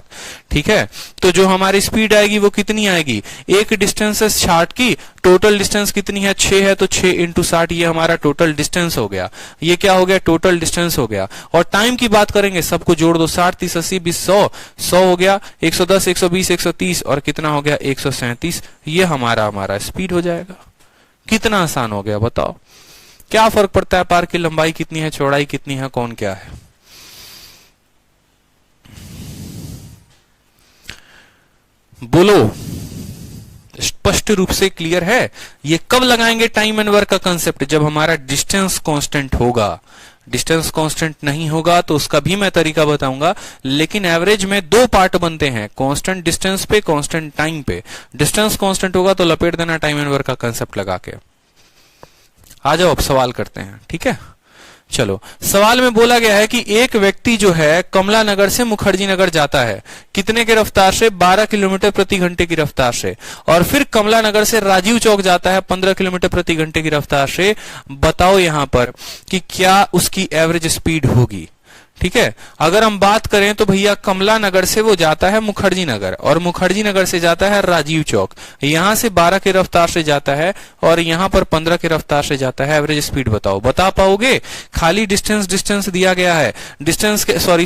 ठीक है। तो जो हमारी स्पीड आएगी वो कितनी आएगी, एक डिस्टेंस है 60 की, टोटल डिस्टेंस कितनी है 6 है, तो 6 इंटू 60 ये हमारा टोटल डिस्टेंस हो गया। ये क्या हो गया, टोटल डिस्टेंस हो गया। और टाइम की बात करेंगे, सबको जोड़ दो, 60, 30, 80, 20, 100, 100 हो गया, 110, 120, 130 और कितना हो गया 137। ये हमारा स्पीड हो जाएगा। कितना आसान हो गया बताओ। क्या फर्क पड़ता है पार्क की लंबाई कितनी है, चौड़ाई कितनी है, कौन क्या है। बोलो, स्पष्ट रूप से क्लियर है। ये कब लगाएंगे टाइम एंड वर्क का कंसेप्ट, जब हमारा डिस्टेंस कांस्टेंट होगा। डिस्टेंस कांस्टेंट नहीं होगा तो उसका भी मैं तरीका बताऊंगा, लेकिन एवरेज में दो पार्ट बनते हैं, कांस्टेंट डिस्टेंस पे, कांस्टेंट टाइम पे। डिस्टेंस कांस्टेंट होगा तो लपेट देना टाइम एंड वर्क का कंसेप्ट लगा के। आ जाओ अब सवाल करते हैं, ठीक है। चलो, सवाल में बोला गया है कि एक व्यक्ति जो है कमला नगर से मुखर्जी नगर जाता है, कितने की रफ्तार से? 12 किलोमीटर प्रति घंटे की रफ्तार से, और फिर कमला नगर से राजीव चौक जाता है 15 किलोमीटर प्रति घंटे की रफ्तार से। बताओ यहां पर कि क्या उसकी एवरेज स्पीड होगी, ठीक है। अगर हम बात करें तो भैया कमला नगर से वो जाता है मुखर्जी नगर, और मुखर्जी नगर से जाता है राजीव चौक। यहां से 12 की रफ्तार से जाता है और यहां पर 15 की रफ्तार से जाता है। एवरेज स्पीड बताओ, बता पाओगे? खाली डिस्टेंस दिया गया है,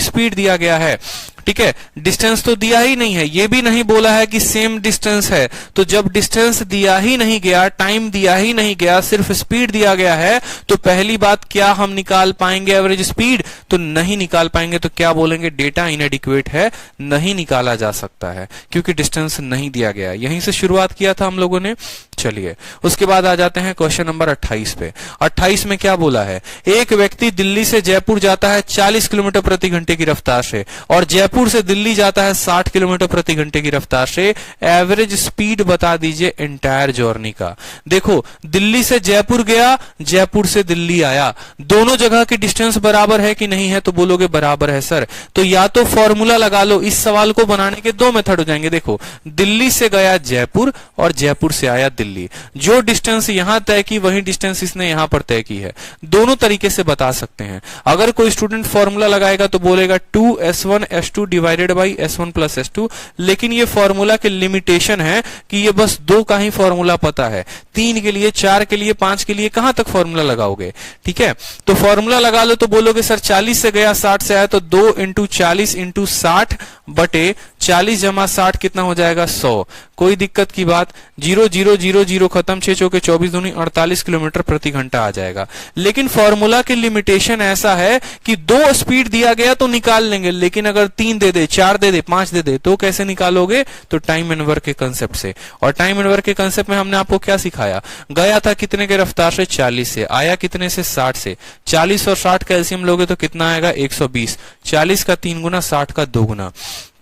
स्पीड दिया गया है, ठीक है। डिस्टेंस तो दिया ही नहीं है, ये भी नहीं बोला है कि सेम डिस्टेंस है। तो जब डिस्टेंस दिया ही नहीं गया, टाइम दिया ही नहीं गया, सिर्फ स्पीड दिया गया है, तो पहली बात, क्या हम निकाल पाएंगे एवरेज स्पीड? तो नहीं निकाल पाएंगे। तो क्या बोलेंगे? डेटा इनएडिक्वेट है, नहीं निकाला जा सकता है, क्योंकि डिस्टेंस नहीं दिया गया। यहीं से शुरुआत किया था हम लोगों ने। चलिए, उसके बाद आ जाते हैं क्वेश्चन नंबर 28 पे। 28 में क्या बोला है? एक व्यक्ति दिल्ली से जयपुर जाता है 40 किलोमीटर प्रति घंटे की रफ्तार से, और जयपुर से दिल्ली जाता है 60 किलोमीटर प्रति घंटे की रफ्तार से। एवरेज स्पीड बता दीजिए एंटायर जर्नी का। देखो, दिल्ली से जयपुर गया, जयपुर से दिल्ली आया, दोनों जगह की डिस्टेंस बराबर है कि नहीं है? तो बोलोगे बराबर है सर। तो या तो फॉर्मूला लगा लो, इस सवाल को बनाने के दो मेथड हो जाएंगे। देखो, दिल्ली से गया जयपुर और जयपुर से आया दिल्ली, जो डिस्टेंस यहां तय की वही डिस्टेंस इसने यहां पर तय की है। दोनों तरीके से बता सकते हैं। अगर कोई स्टूडेंट फॉर्मूला लगाएगा तो बोलेगा 2s1s2 divided by s1 plus s2, लेकिन ये फॉर्मूला के लिमिटेशन है कि ये बस 2 का ही फॉर्मूला पता है, 3 के लिए, 4 के लिए, 5 के लिए कहां तक फॉर्मूला लगाओगे, ठीक है। तो फॉर्मूला लगा लो तो बोलोगे सर 40 से गया 60 से आया, तो 2 इंटू 40 इंटू 60 बटे 40 जमा 60 कितना हो जाएगा? 100। कोई दिक्कत की बात? 0 0 0 0 खत्म, 6 चौके 24 दूनी 48 किलोमीटर प्रति घंटा आ जाएगा। लेकिन फॉर्मूला के लिमिटेशन ऐसा है कि 2 स्पीड दिया गया तो निकाल लेंगे, लेकिन अगर 3 दे दे, 4 दे दे, 5 दे दे, तो कैसे निकालोगे? तो टाइम एंड वर्क के कंसेप्ट से। और टाइम एंड वर्क के कंसेप्ट में हमने आपको क्या सिखाया? गया था कितने के रफ्तार से? 40 से। आया कितने से? 60 से। 40 और 60 कैल्सियम लोगे तो कितना आएगा? 120। 40 का 3 गुना, 60 का 2 गुना।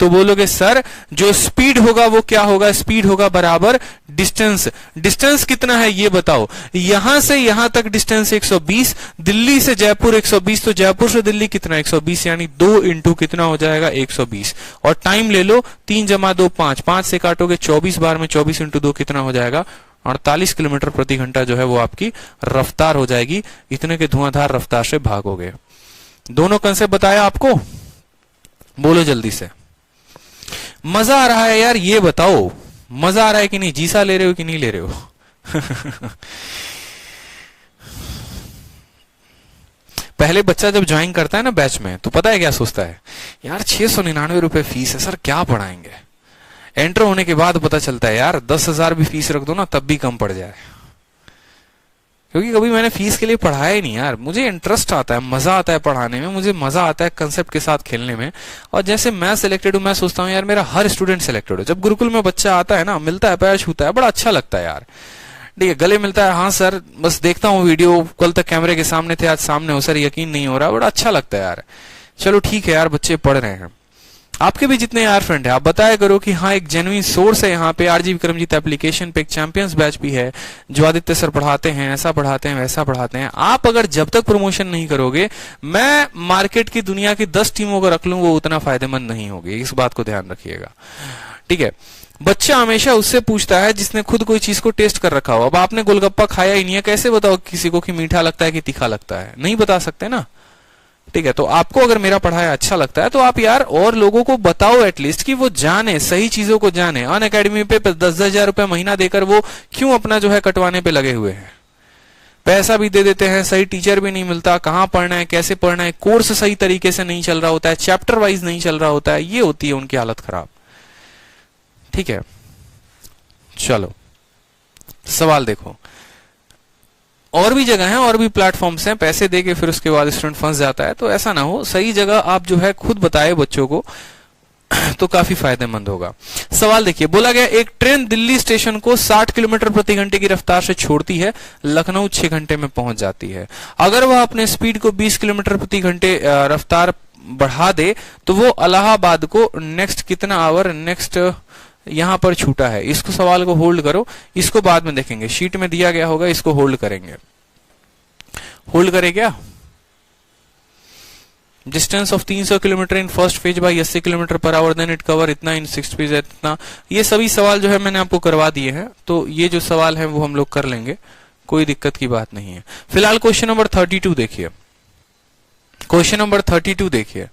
तो बोलोगे सर जो स्पीड होगा वो क्या होगा? स्पीड होगा बराबर डिस्टेंस। डिस्टेंस कितना है ये बताओ? यहां से यहां तक डिस्टेंस 120, दिल्ली से जयपुर 120, तो जयपुर से दिल्ली कितना? 120, यानी 2 इंटू कितना हो जाएगा? 120। और टाइम ले लो, 3 जमा 2 5, 5 से काटोगे 24 बार में, 24 इंटू 2 कितना हो जाएगा? 48 किलोमीटर प्रति घंटा जो है वो आपकी रफ्तार हो जाएगी। इतने के धुआंधार रफ्तार से भागोगे। दोनों कंसेप्ट बताया आपको? बोलो जल्दी से। मजा आ रहा है यार? ये बताओ, मजा आ रहा है कि नहीं? जीसा ले रहे हो कि नहीं ले रहे हो? पहले बच्चा जब ज्वाइन करता है ना बैच में, तो पता है क्या सोचता है? यार 699 रुपए फीस है सर, क्या पढ़ाएंगे? एंटर होने के बाद पता चलता है यार 10,000 भी फीस रख दो ना तब भी कम पड़ जाए। क्योंकि कभी मैंने फीस के लिए पढ़ाया ही नहीं यार। मुझे इंटरेस्ट आता है, मजा आता है पढ़ाने में, मुझे मजा आता है कंसेप्ट के साथ खेलने में। और जैसे मैं सिलेक्टेड हूं, मैं सोचता हूं यार मेरा हर स्टूडेंट सिलेक्टेड हो। जब गुरुकुल में बच्चा आता है ना, मिलता है, पैर छूता है, बड़ा अच्छा लगता है यार। ठीक है, गले मिलता है, हाँ सर बस देखता हूँ वीडियो, कल तक कैमरे के सामने थे, आज सामने हो सर, यकीन नहीं हो रहा, बड़ा अच्छा लगता है यार। चलो ठीक है यार, बच्चे पढ़ रहे हैं। आपके भी जितने यार फ्रेंड है, आप बताया करो कि हाँ एक जेन्युइन सोर्स है यहाँ पे। आरजी विक्रमजीत एप्लीकेशन पे एक चैंपियंस बैच भी है, जो आदित्य सर पढ़ाते हैं, ऐसा पढ़ाते हैं, वैसा पढ़ाते हैं। आप अगर जब तक प्रमोशन नहीं करोगे, मैं मार्केट की दुनिया की 10 टीमों को रख लूं, वो उतना फायदेमंद नहीं होगी। इस बात को ध्यान रखिएगा, ठीक है। बच्चा हमेशा उससे पूछता है जिसने खुद कोई चीज को टेस्ट कर रखा हो। अब आपने गोलगप्पा खाया ही नहीं है, कैसे बताओ किसी को कि मीठा लगता है कि तीखा लगता है? नहीं बता सकते ना, ठीक है। तो आपको अगर मेरा पढ़ाया अच्छा लगता है तो आप यार और लोगों को बताओ एटलीस्ट, कि वो जाने, सही चीजों को जाने। अनअकैडमी पे 10,000 रुपए महीना देकर वो क्यों अपना जो है कटवाने पे लगे हुए हैं? पैसा भी दे देते हैं, सही टीचर भी नहीं मिलता, कहां पढ़ना है, कैसे पढ़ना है, कोर्स सही तरीके से नहीं चल रहा होता है, चैप्टर वाइज नहीं चल रहा होता है, ये होती है उनकी हालत खराब, ठीक है। चलो सवाल देखो, और भी जगह हैं, और भी प्लेटफॉर्म्स हैं, पैसे देके फिर उसके बाद स्टूडेंट फंस जाता है। तो ऐसा ना हो, सही जगह आप जो है खुद बताए बच्चों को, तो काफी फायदेमंद होगा। सवाल देखिए, बोला गया एक ट्रेन दिल्ली स्टेशन को 60 किलोमीटर प्रति घंटे की रफ्तार से छोड़ती है, लखनऊ 6 घंटे में पहुंच जाती है। अगर वह अपने स्पीड को 20 किलोमीटर प्रति घंटे रफ्तार बढ़ा दे तो वो इलाहाबाद को नेक्स्ट कितना आवर नेक्स्ट यहां पर छूटा है। इसको सवाल को होल्ड करो, इसको बाद में देखेंगे, शीट में दिया गया होगा, इसको होल्ड करेंगे। होल्ड करे क्या? Distance of 300 kilometre in first phase by 80 kilometre per hour, then it cover इतना इन सिक्स फेज इतना। ये सभी सवाल जो है मैंने आपको करवा दिए हैं, तो ये जो सवाल है वो हम लोग कर लेंगे, कोई दिक्कत की बात नहीं है। फिलहाल क्वेश्चन नंबर 32 देखिए, क्वेश्चन नंबर 32 देखिए,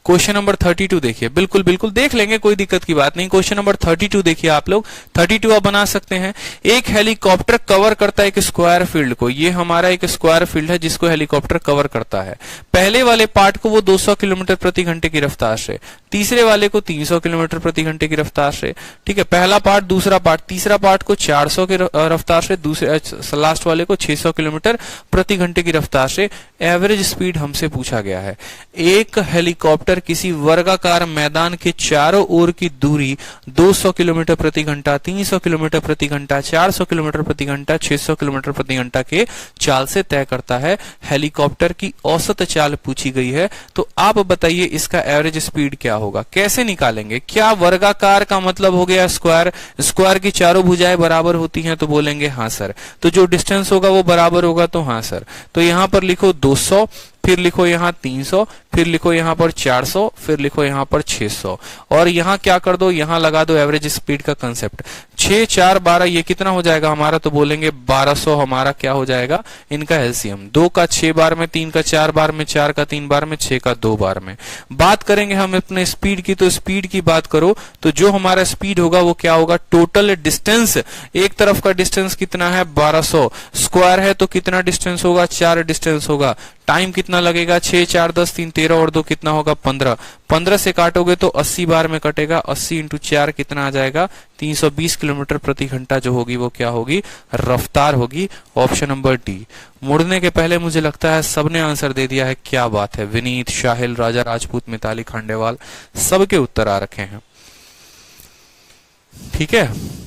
क्वेश्चन नंबर 32 देखिए, बिल्कुल बिल्कुल देख लेंगे, कोई दिक्कत की बात नहीं। क्वेश्चन नंबर 32 देखिए आप लोग, 32 आप बना सकते हैं। एक हेलीकॉप्टर कवर करता है एक स्क्वायर फील्ड को, ये हमारा एक स्क्वायर फील्ड है जिसको हेलीकॉप्टर कवर करता है। पहले वाले पार्ट को वो 200 किलोमीटर प्रति घंटे की रफ्तार से, तीसरे वाले को 300 किलोमीटर प्रति घंटे की रफ्तार से, ठीक है, पहला पार्ट, दूसरा पार्ट, तीसरा पार्ट को 400 की रफ्तार से, दूसरे लास्ट वाले को 600 किलोमीटर प्रति घंटे की रफ्तार से। एवरेज स्पीड हमसे पूछा गया है। एक हेलीकॉप्टर किसी वर्गाकार मैदान के चारों ओर की दूरी 200 किलोमीटर प्रति घंटा, 300 किलोमीटर प्रति घंटा, 400 किलोमीटर प्रति घंटा, 600 किलोमीटर प्रति घंटा के चाल से तय करता है। हेलीकॉप्टर की औसत चाल पूछी गई है, तो आप बताइए इसका एवरेज स्पीड क्या होगा, कैसे निकालेंगे? क्या वर्गाकार का मतलब हो गया स्क्वायर, स्क्वायर की चारों भुजाएं बराबर होती हैं तो बोलेंगे हाँ सर, तो जो डिस्टेंस होगा वो बराबर होगा तो हाँ सर। तो यहां पर लिखो 200, फिर लिखो यहां 300, फिर लिखो यहां पर 400, फिर लिखो यहां पर 600, और यहां क्या कर दो, यहां लगा दो एवरेज स्पीड का कंसेप्ट। 6 4 12, ये कितना हो जाएगा हमारा, तो बोलेंगे 1200 हमारा क्या हो जाएगा, इनका एलसीएम। 2 का 6 बार में, 3 का 4 बार में, 4 का 3 बार में, 6 का 2 बार में। बात करेंगे हम अपने स्पीड की, तो स्पीड की बात करो तो जो हमारा स्पीड होगा वो क्या होगा, टोटल डिस्टेंस, एक तरफ का डिस्टेंस कितना है 1200, स्क्वायर है तो कितना डिस्टेंस होगा, 4 डिस्टेंस होगा। टाइम कितना लगेगा, 6 4 10 3 13 और 2 कितना होगा 15, 15 से काटोगे तो 80 बार में कटेगा, 80 इंटू 4 कितना आ जाएगा, 320 किलोमीटर प्रति घंटा जो होगी वो क्या होगी, रफ्तार होगी। Option number D. मुड़ने के पहले मुझे लगता है सबने आंसर दे दिया है, क्या बात है। विनीत, शाहिल, राजा राजपूत, मिताली खांडेवाल, सबके उत्तर आ रखे हैं, ठीक है।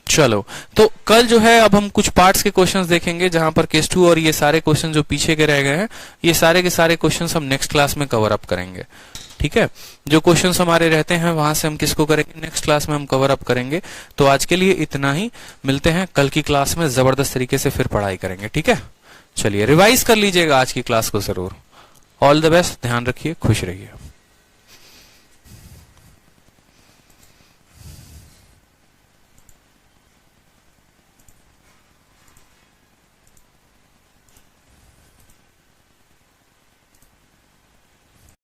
चलो, तो कल जो है अब हम कुछ पार्ट्स के क्वेश्चंस देखेंगे, जहां पर केस 2 और ये सारे क्वेश्चन जो पीछे के रह गए हैं, ये सारे के सारे क्वेश्चंस हम नेक्स्ट क्लास में कवर अप करेंगे, ठीक है। जो क्वेश्चंस हमारे रहते हैं वहां से हम किसको करेंगे, नेक्स्ट क्लास में हम कवर अप करेंगे। तो आज के लिए इतना ही, मिलते हैं कल की क्लास में, जबरदस्त तरीके से फिर पढ़ाई करेंगे, ठीक है। चलिए, रिवाइज कर लीजिएगा आज की क्लास को जरूर। ऑल द बेस्ट, ध्यान रखिए, खुश रहिए।